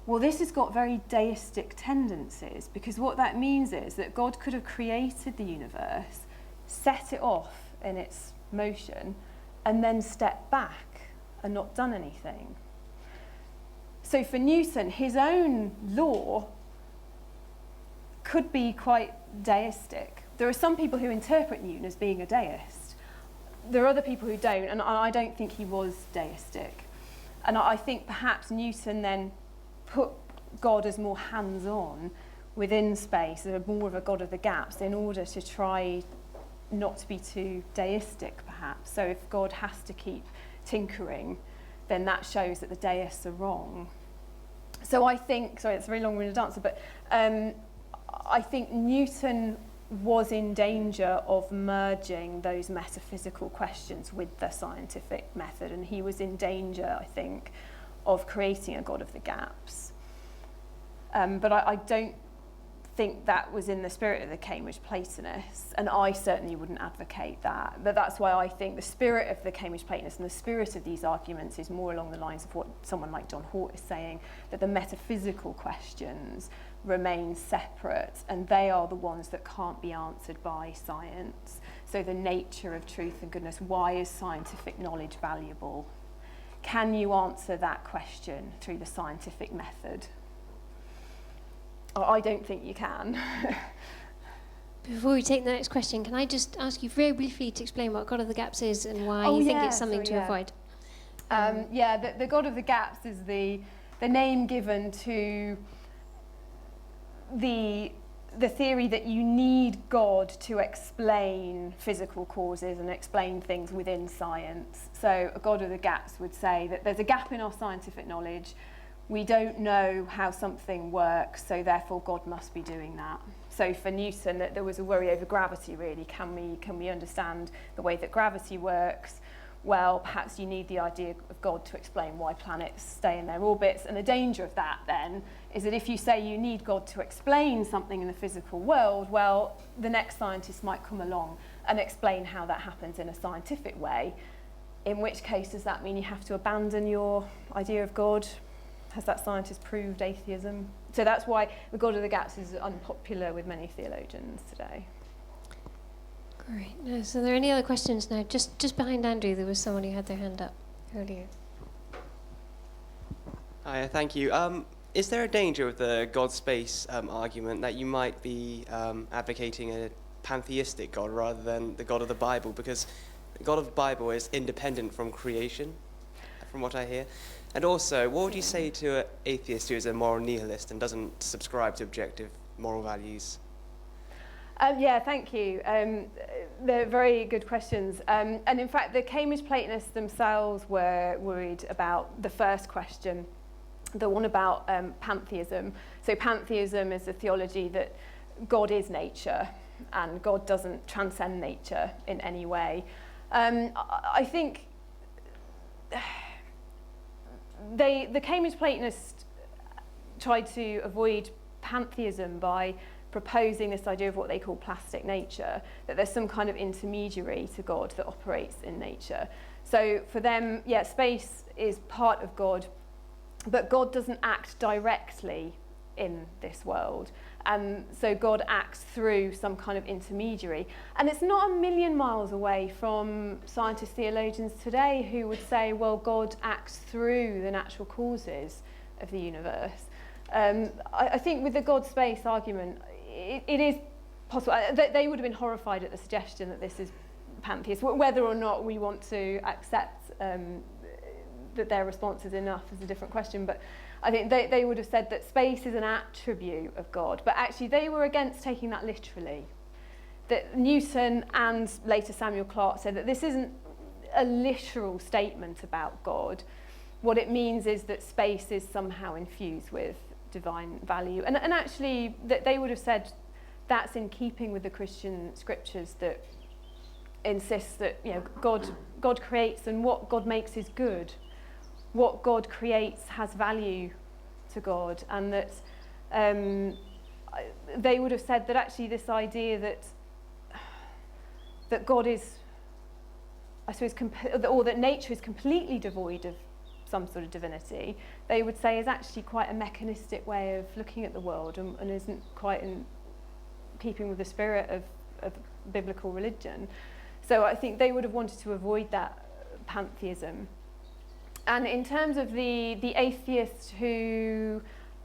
Well, this has got very deistic tendencies, because what that means is that God could have created the universe, set it off in its motion, and then stepped back and not done anything. So for Newton, his own law could be quite deistic. There are some people who interpret Newton as being a deist. There are other people who don't, and I don't think he was deistic. And I think perhaps Newton then put God as more hands-on within space, more of a God of the gaps, in order to try not to be too deistic, perhaps. So if God has to keep tinkering, then that shows that the deists are wrong. So I think, sorry, it's a very long-winded answer, but I think Newton was in danger of merging those metaphysical questions with the scientific method, and he was in danger, I think, of creating a God of the gaps. But I don't think that was in the spirit of the Cambridge Platonists, and I certainly wouldn't advocate that. But that's why I think the spirit of the Cambridge Platonists and the spirit of these arguments is more along the lines of what someone like John Hort is saying, that the metaphysical questions remain separate, and they are the ones that can't be answered by science. So the nature of truth and goodness, why is scientific knowledge valuable? Can you answer that question through the scientific method? I don't think you can. Before we take the next question, can I just ask you very briefly to explain what God of the Gaps is and why you think it's something to avoid? The God of the Gaps is the name given to the theory that you need God to explain physical causes and explain things within science. So a God of the Gaps would say that there's a gap in our scientific knowledge. We don't know how something works, so therefore God must be doing that. So for Newton, there was a worry over gravity, really. Can we understand the way that gravity works? Well, perhaps you need the idea of God to explain why planets stay in their orbits. And the danger of that, then, is that if you say you need God to explain something in the physical world, well, the next scientist might come along and explain how that happens in a scientific way. In which case, does that mean you have to abandon your idea of God? Has that scientist proved atheism? So that's why the God of the Gaps is unpopular with many theologians today. Great. Now, so are there any other questions now? Just behind Andrew, there was someone who had their hand up earlier. Hi, thank you. Is there a danger with the God-space argument that you might be advocating a pantheistic God rather than the God of the Bible? Because the God of the Bible is independent from creation, from what I hear. And also, what would you say to an atheist who is a moral nihilist and doesn't subscribe to objective moral values? Thank you. They're very good questions. And in fact, the Cambridge Platonists themselves were worried about the first question, the one about pantheism. So pantheism is a theology that God is nature and God doesn't transcend nature in any way. I think the Cambridge Platonists tried to avoid pantheism by proposing this idea of what they call plastic nature, that there's some kind of intermediary to God that operates in nature. So for them, space is part of God, but God doesn't act directly in this world. And so God acts through some kind of intermediary. And it's not a million miles away from scientist theologians today who would say, well, God acts through the natural causes of the universe. I think with the God-space argument, it is possible. They would have been horrified at the suggestion that this is pantheist. Whether or not we want to accept that their response is enough is a different question. But I think they would have said that space is an attribute of God. But actually, they were against taking that literally. That Newton and later Samuel Clarke said that this isn't a literal statement about God. What it means is that space is somehow infused with divine value. And actually, they would have said that's in keeping with the Christian scriptures that insists that God creates, and what God makes is good. What God creates has value to God, and that they would have said that actually this idea that that God is, I suppose, or that nature is completely devoid of some sort of divinity, they would say is actually quite a mechanistic way of looking at the world and isn't quite in keeping with the spirit of biblical religion. So I think they would have wanted to avoid that pantheism. And in terms of the atheist who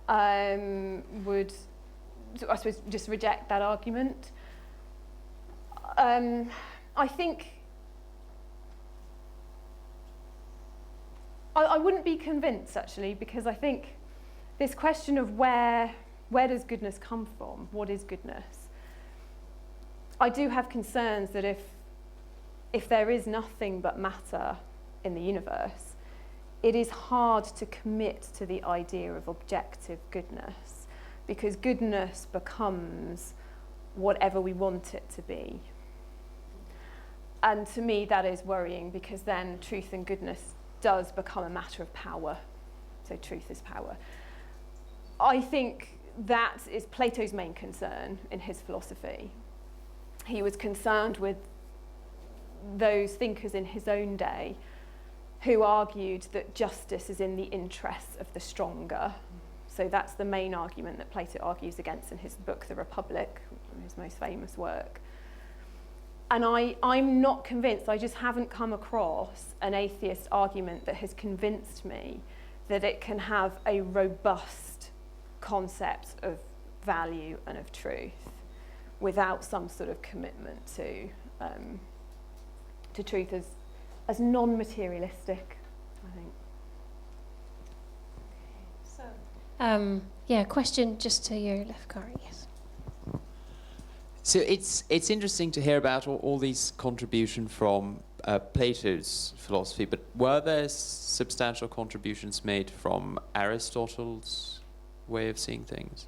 would, I suppose, just reject that argument, I think I wouldn't be convinced, actually, because I think this question of where does goodness come from? What is goodness? I do have concerns that if there is nothing but matter in the universe, it is hard to commit to the idea of objective goodness, because goodness becomes whatever we want it to be. And to me, that is worrying, because then truth and goodness does become a matter of power. So truth is power. I think that is Plato's main concern in his philosophy. He was concerned with those thinkers in his own day who argued that justice is in the interests of the stronger. So that's the main argument that Plato argues against in his book, The Republic, his most famous work. And I'm not convinced, I just haven't come across an atheist argument that has convinced me that it can have a robust concept of value and of truth without some sort of commitment to truth as non-materialistic, I think. So, question just to your left, Kari, yes. So it's interesting to hear about all these contributions from Plato's philosophy, but were there substantial contributions made from Aristotle's way of seeing things?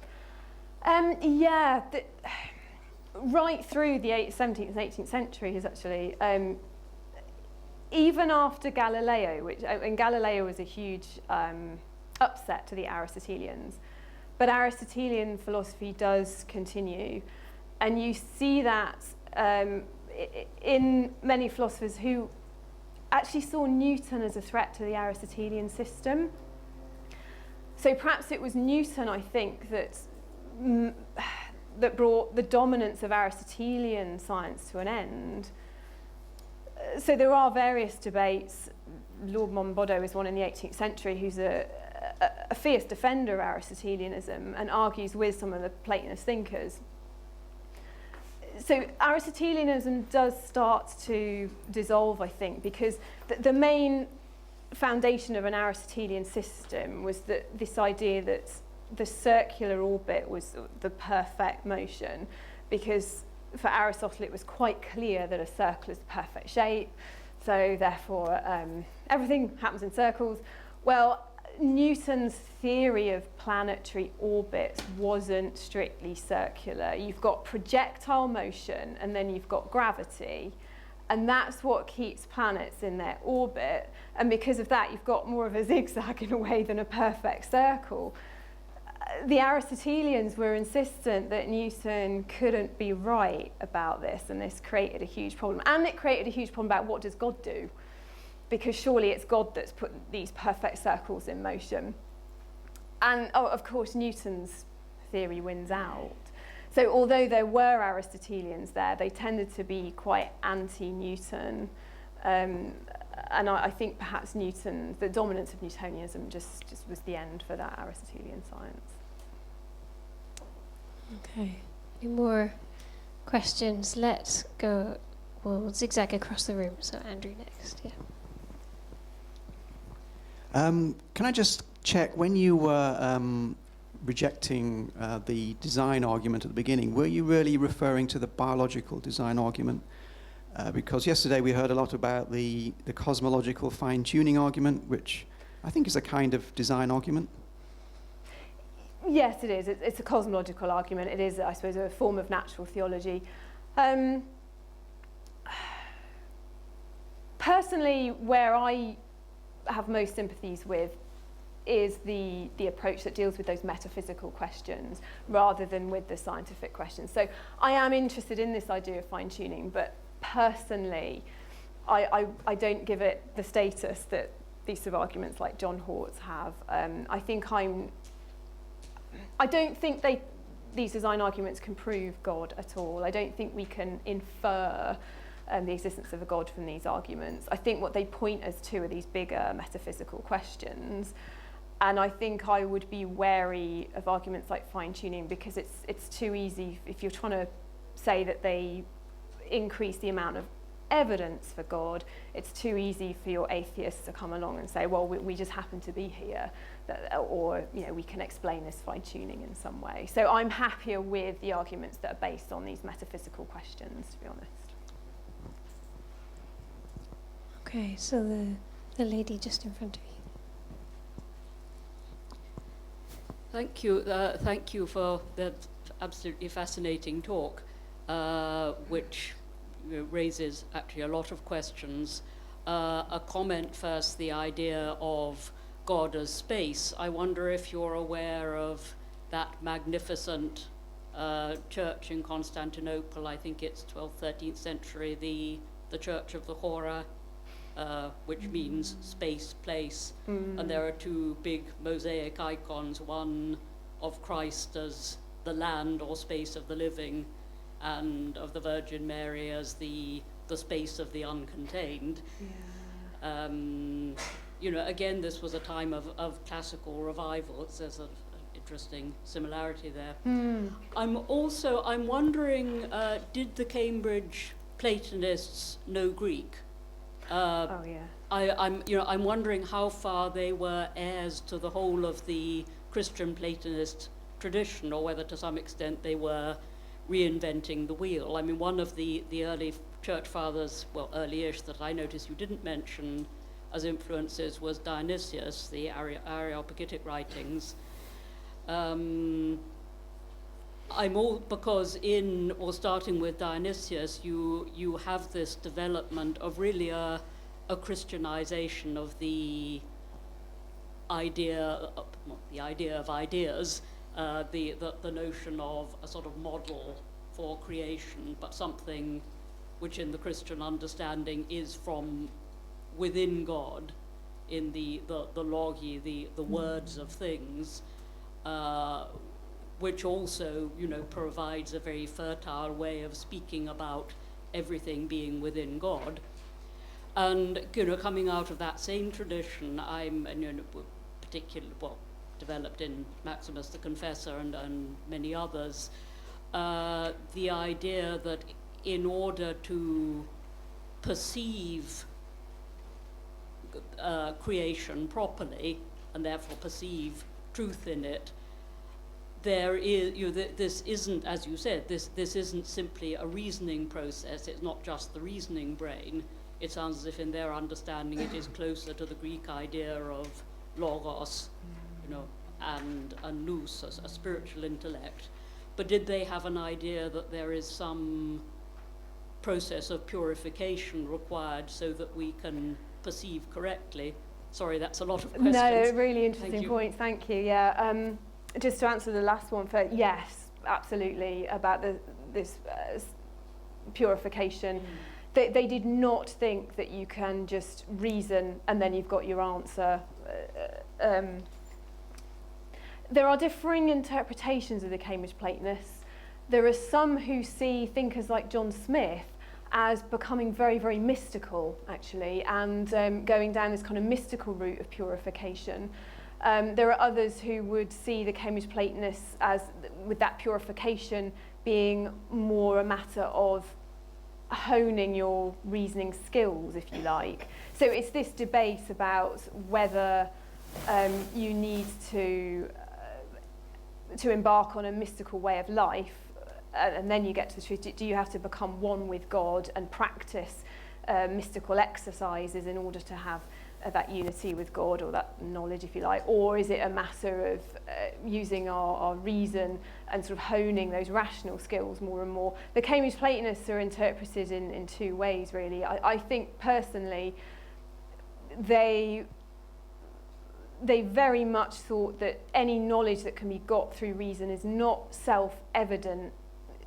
Right through the 17th and 18th centuries, actually. Even after Galileo, and Galileo was a huge upset to the Aristotelians, but Aristotelian philosophy does continue. And you see that in many philosophers who actually saw Newton as a threat to the Aristotelian system. So perhaps it was Newton, I think, that brought the dominance of Aristotelian science to an end. So there are various debates. Lord Monboddo is one in the 18th century who's a fierce defender of Aristotelianism and argues with some of the Platonist thinkers. So Aristotelianism does start to dissolve, I think, because the main foundation of an Aristotelian system was that this idea that the circular orbit was the perfect motion, because for Aristotle it was quite clear that a circle is the perfect shape, so therefore everything happens in circles. Well, Newton's theory of planetary orbits wasn't strictly circular. You've got projectile motion and then you've got gravity, and that's what keeps planets in their orbit. And because of that, you've got more of a zigzag in a way than a perfect circle. The Aristotelians were insistent that Newton couldn't be right about this, and this created a huge problem. And it created a huge problem about what does God do? Because surely it's God that's put these perfect circles in motion. And of course, Newton's theory wins out. So although there were Aristotelians there, they tended to be quite anti-Newton. And I think perhaps the dominance of Newtonianism just was the end for that Aristotelian science. Okay. Any more questions? Let's go. We'll zigzag across the room. So Andrew next. Yeah. Can I just check, when you were rejecting the design argument at the beginning, were you really referring to the biological design argument? Because yesterday we heard a lot about the cosmological fine-tuning argument, which I think is a kind of design argument. Yes, it is. It's a cosmological argument. It is, I suppose, a form of natural theology. Personally, where I have most sympathies with is the approach that deals with those metaphysical questions rather than with the scientific questions. So I am interested in this idea of fine-tuning, but personally, I don't give it the status that these sort of arguments like John Hort's have. I don't think these design arguments can prove God at all. I don't think we can infer the existence of a God from these arguments. I think what they point us to are these bigger metaphysical questions. And I think I would be wary of arguments like fine-tuning, because it's too easy if you're trying to say that they increase the amount of evidence for God. It's too easy for your atheists to come along and say, well, we just happen to be here, or we can explain this fine-tuning in some way. So I'm happier with the arguments that are based on these metaphysical questions, to be honest. Okay, so the lady just in front of you. Thank you for that absolutely fascinating talk, which raises actually a lot of questions. A comment first, the idea of God as space. I wonder if you're aware of that magnificent church in Constantinople. I think it's 12th, 13th century, the Church of the Hora, which means space, place. And there are two big mosaic icons, one of Christ as the land or space of the living, and of the Virgin Mary as the space of the uncontained. Yeah. Again, this was a time of classical revival. There's an interesting similarity there. I'm wondering, did the Cambridge Platonists know Greek? Oh yeah. I'm wondering how far they were heirs to the whole of the Christian Platonist tradition, or whether to some extent they were reinventing the wheel. I mean, one of the early church fathers, well, early-ish, that I noticed you didn't mention as influences was Dionysius, the Areopagitic writings. Because starting with Dionysius, you have this development of really a Christianization of the idea of ideas, the notion of a sort of model for creation, but something which in the Christian understanding is from within God, in the logi, the words of things, which also, provides a very fertile way of speaking about everything being within God. And, coming out of that same tradition, developed in Maximus the Confessor and many others, the idea that in order to perceive creation properly, and therefore perceive truth in it, there is, this isn't, as you said, this isn't simply a reasoning process. It's not just the reasoning brain. It sounds as if in their understanding it is closer to the Greek idea of logos, and nous, a spiritual intellect. But did they have an idea that there is some process of purification required so that we can perceive correctly? Sorry, that's a lot of questions. No, really interesting point. Thank you. Yeah. Just to answer the last one first, yes, absolutely, about this purification. They did not think that you can just reason and then you've got your answer. There are differing interpretations of the Cambridge Platonists. There are some who see thinkers like John Smith as becoming very, very mystical, actually, and going down this kind of mystical route of purification. There are others who would see the Cambridge Platonists as, with that purification, being more a matter of honing your reasoning skills, if you like. So it's this debate about whether you need to embark on a mystical way of life, and then you get to the truth. Do you have to become one with God and practice mystical exercises in order to have that unity with God, or that knowledge, if you like? Or is it a matter of using our reason and sort of honing those rational skills more and more? The Cambridge Platonists are interpreted in two ways, really. I think personally they very much thought that any knowledge that can be got through reason is not self-evident,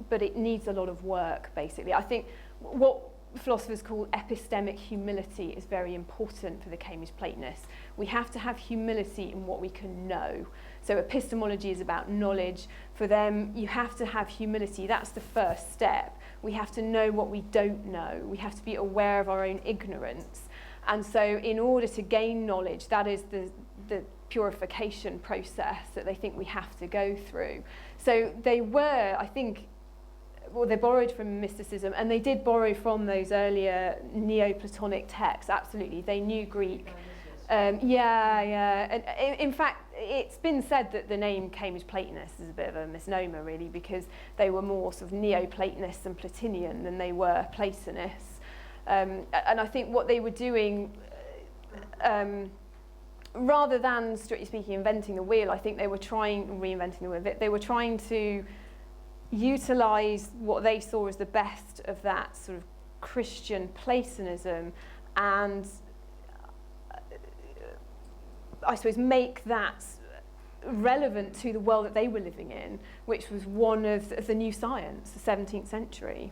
but it needs a lot of work, basically. I think what philosophers call epistemic humility is very important for the Cambridge Platonists. We have to have humility in what we can know. So epistemology is about knowledge. For them, you have to have humility. That's the first step. We have to know what we don't know. We have to be aware of our own ignorance. And so in order to gain knowledge, that is the purification process that they think we have to go through. So they were, I think, well, they borrowed from mysticism, and they did borrow from those earlier Neoplatonic texts, absolutely. They knew Greek. And in fact, it's been said that the name Cambridge Platonists is a bit of a misnomer, really, because they were more sort of Neoplatonists and Platinian than they were Platonists. And I think what they were doing, rather than, strictly speaking, inventing the wheel, I think they were reinventing the wheel. They were trying to utilise what they saw as the best of that sort of Christian Platonism and I suppose make that relevant to the world that they were living in, which was one of the new science, the 17th century.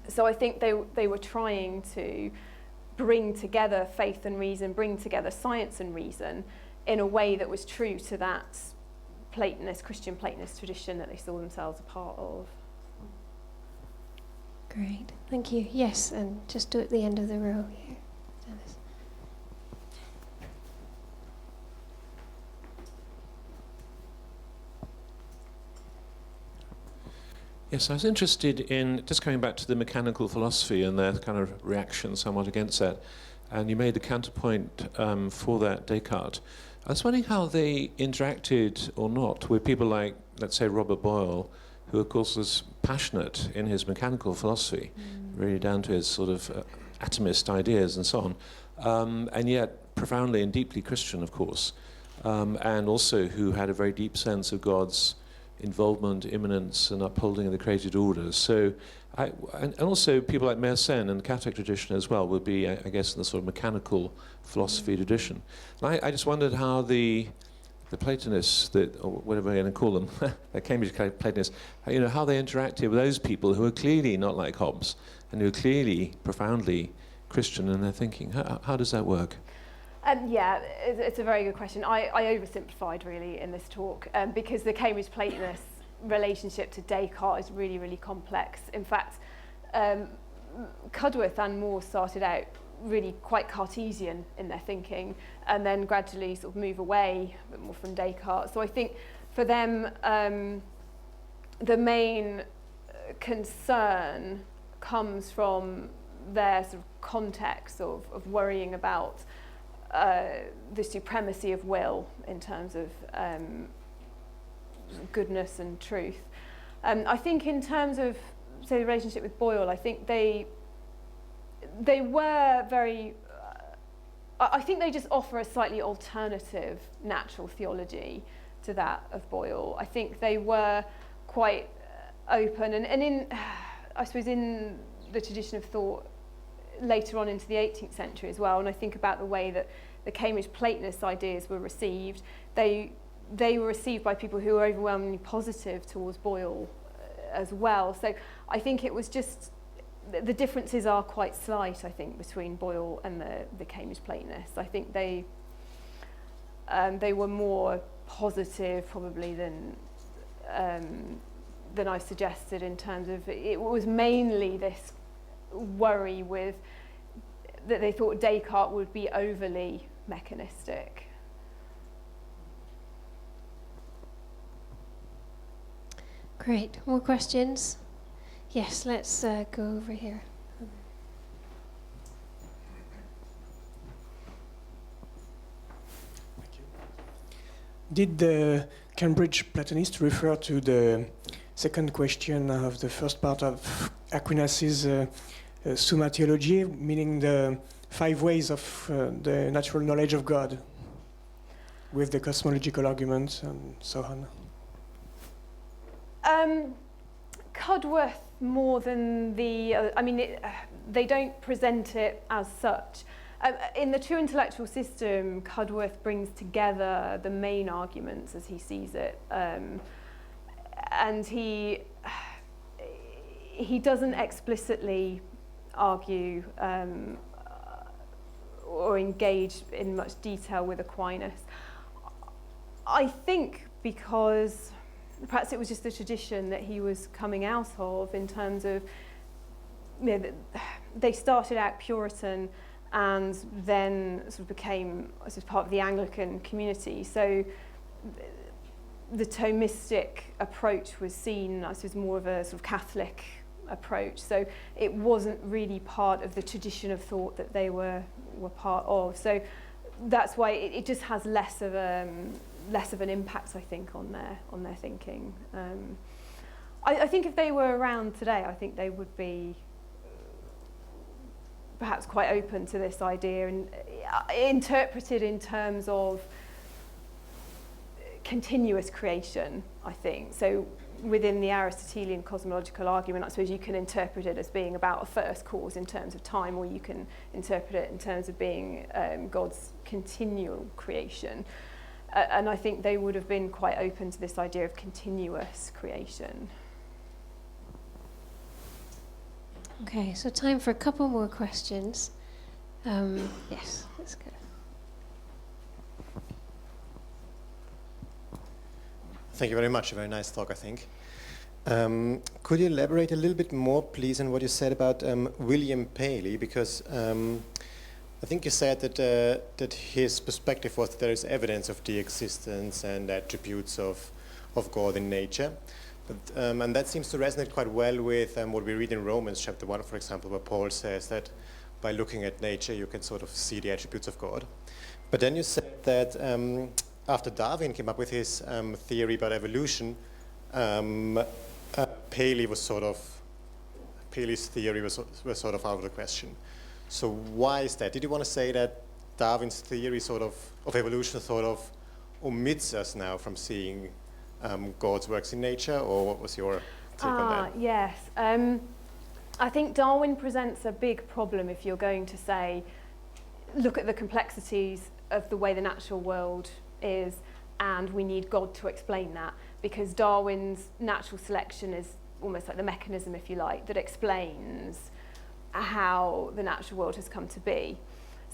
So I think they were trying to bring together faith and reason, bring together science and reason in a way that was true to that Platonist, Christian Platonist tradition that they saw themselves a part of. Great, thank you. Yes, and just do it at the end of the row here. Dennis. Yes, I was interested in, just coming back to the mechanical philosophy and their kind of reaction somewhat against that, and you made the counterpoint for that, Descartes. I was wondering how they interacted or not with people like, let's say, Robert Boyle, who of course was passionate in his mechanical philosophy, really down to his sort of atomist ideas and so on, and yet profoundly and deeply Christian, of course, and also who had a very deep sense of God's involvement, immanence, and upholding of the created order. So, and also people like Mersenne and the Catholic tradition as well would be, I guess, in the sort of mechanical philosophy tradition. And I just wondered how the Platonists, or whatever you're going to call them, the Cambridge Platonists, how they interacted with those people who are clearly not like Hobbes and who are clearly profoundly Christian in their thinking. How does that work? Yeah, it's a very good question. I oversimplified really in this talk because the Cambridge Platonists' relationship to Descartes is really, really complex. In fact, Cudworth and Moore started out really quite Cartesian in their thinking and then gradually sort of move away a bit more from Descartes. So I think for them, the main concern comes from their sort of context of worrying about the supremacy of will in terms of goodness and truth. I think in terms of, say, the relationship with Boyle, I think they were very, I think they just offer a slightly alternative natural theology to that of Boyle. I think they were quite open and in, I suppose, in the tradition of thought later on into the 18th century as well, and I think about the way that the Cambridge Platonist ideas were received. They were received by people who were overwhelmingly positive towards Boyle as well. So I think it was just, the differences are quite slight, I think, between Boyle and the Cambridge Platonists. I think they were more positive probably than I suggested in terms of, it was mainly this worry with that they thought Descartes would be overly mechanistic. Great. More questions? Yes, let's go over here. Did the Cambridge Platonists refer to the second question of the first part of Aquinas' Summa Theology, meaning the 5 ways of the natural knowledge of God, with the cosmological arguments and so on? Cudworth more than the other, they don't present it as such. In the true intellectual system, Cudworth brings together the main arguments as he sees it, and he doesn't explicitly argue or engage in much detail with Aquinas. I think because perhaps it was just the tradition that he was coming out of, in terms of, you know, they started out Puritan and then sort of became sort of part of the Anglican community. So the Thomistic approach was seen as more of a sort of Catholic approach. So it wasn't really part of the tradition of thought that they were part of. So that's why it just has less of an impact, I think, on their thinking. I think if they were around today, I think they would be perhaps quite open to this idea and interpreted in terms of continuous creation, I think. So within the Aristotelian cosmological argument, I suppose you can interpret it as being about a first cause in terms of time, or you can interpret it in terms of being God's continual creation. And I think they would have been quite open to this idea of continuous creation. Okay, so time for a couple more questions. Yes, let's go. Thank you very much. A very nice talk, I think. Could you elaborate a little bit more, please, on what you said about William Paley? Because I think you said that his perspective was that there is evidence of the existence and attributes of God in nature. But, and that seems to resonate quite well with what we read in Romans chapter 1, for example, where Paul says that by looking at nature you can sort of see the attributes of God. But then you said that after Darwin came up with his theory about evolution, Paley's theory was sort of out of the question. So why is that? Did you want to say that Darwin's theory of evolution sort of omits us now from seeing God's works in nature, or what was your take on that? Yes. I think Darwin presents a big problem if you're going to say, look at the complexities of the way the natural world is, and we need God to explain that, because Darwin's natural selection is almost like the mechanism, if you like, that explains how the natural world has come to be.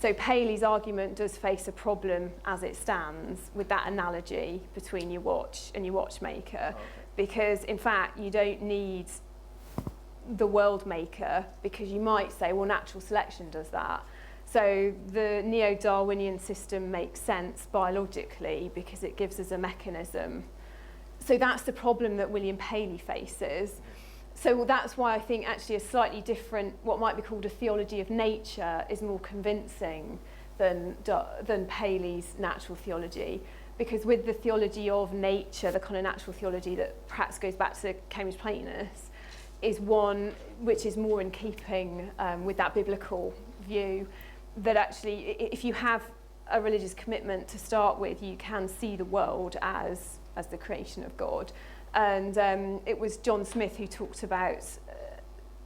So Paley's argument does face a problem as it stands with that analogy between your watch and your watchmaker, because in fact you don't need the world maker, because you might say, well, natural selection does that. So the neo-Darwinian system makes sense biologically because it gives us a mechanism. So that's the problem that William Paley faces. So that's why I think actually a slightly different, what might be called a theology of nature, is more convincing than Paley's natural theology. Because with the theology of nature, the kind of natural theology that perhaps goes back to Cambridge Platonists, is one which is more in keeping with that biblical view, that actually if you have a religious commitment to start with, you can see the world as the creation of God. And it was John Smith who talked about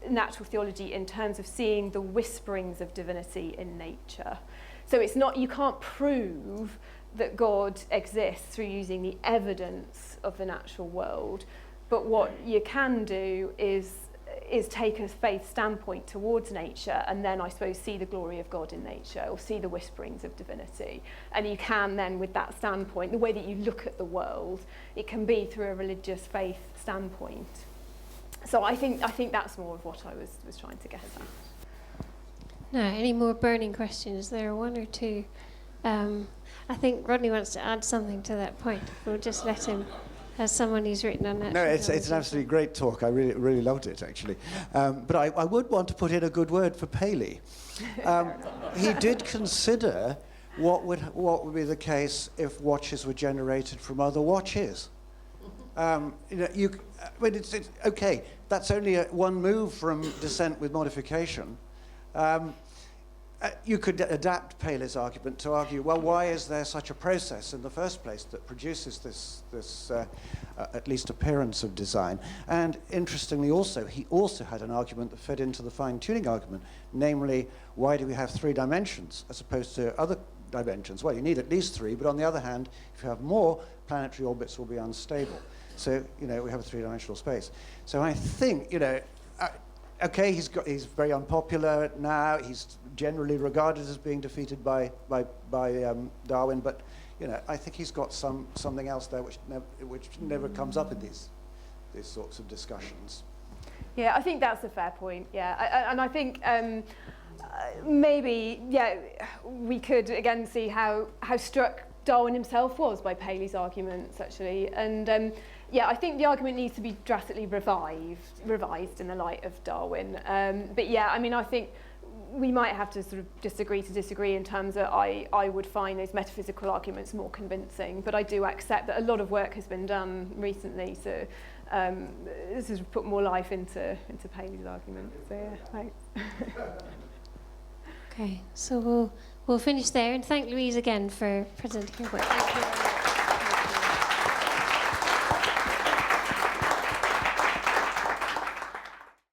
natural theology in terms of seeing the whisperings of divinity in nature. So it's not, you can't prove that God exists through using the evidence of the natural world, but what you can do is take a faith standpoint towards nature, and then I suppose see the glory of God in nature, or see the whisperings of divinity. And you can then, with that standpoint, the way that you look at the world, it can be through a religious faith standpoint. So I think that's more of what I was trying to get at. Now, any more burning questions? There are one or two. I think Rodney wants to add something to that point. We'll just let him, as someone who's written on that. No, it's an absolutely great talk. I really loved it, actually. But I would want to put in a good word for Paley. He did consider what would be the case if watches were generated from other watches. It's okay. That's only one move from descent with modification. You could adapt Paley's argument to argue, well, why is there such a process in the first place that produces this at least appearance of design? And interestingly he also had an argument that fed into the fine-tuning argument, namely, why do we have 3 dimensions as opposed to other dimensions? Well, you need at least 3, but on the other hand, if you have more, planetary orbits will be unstable. So, we have a 3-dimensional space. So I think, okay, he's very unpopular now. He's generally regarded as being defeated by Darwin, but I think he's got something else there which never comes up in these sorts of discussions. Yeah, I think that's a fair point. Yeah, and I think maybe we could again see how struck Darwin himself was by Paley's arguments actually, and I think the argument needs to be drastically revised in the light of Darwin. But yeah, I mean, I think we might have to sort of disagree in terms of I would find those metaphysical arguments more convincing, but I do accept that a lot of work has been done recently to this has put more life into Paley's argument. So yeah, thanks. Okay, so we'll finish there, and thank Louise again for presenting her work. Thank you very much.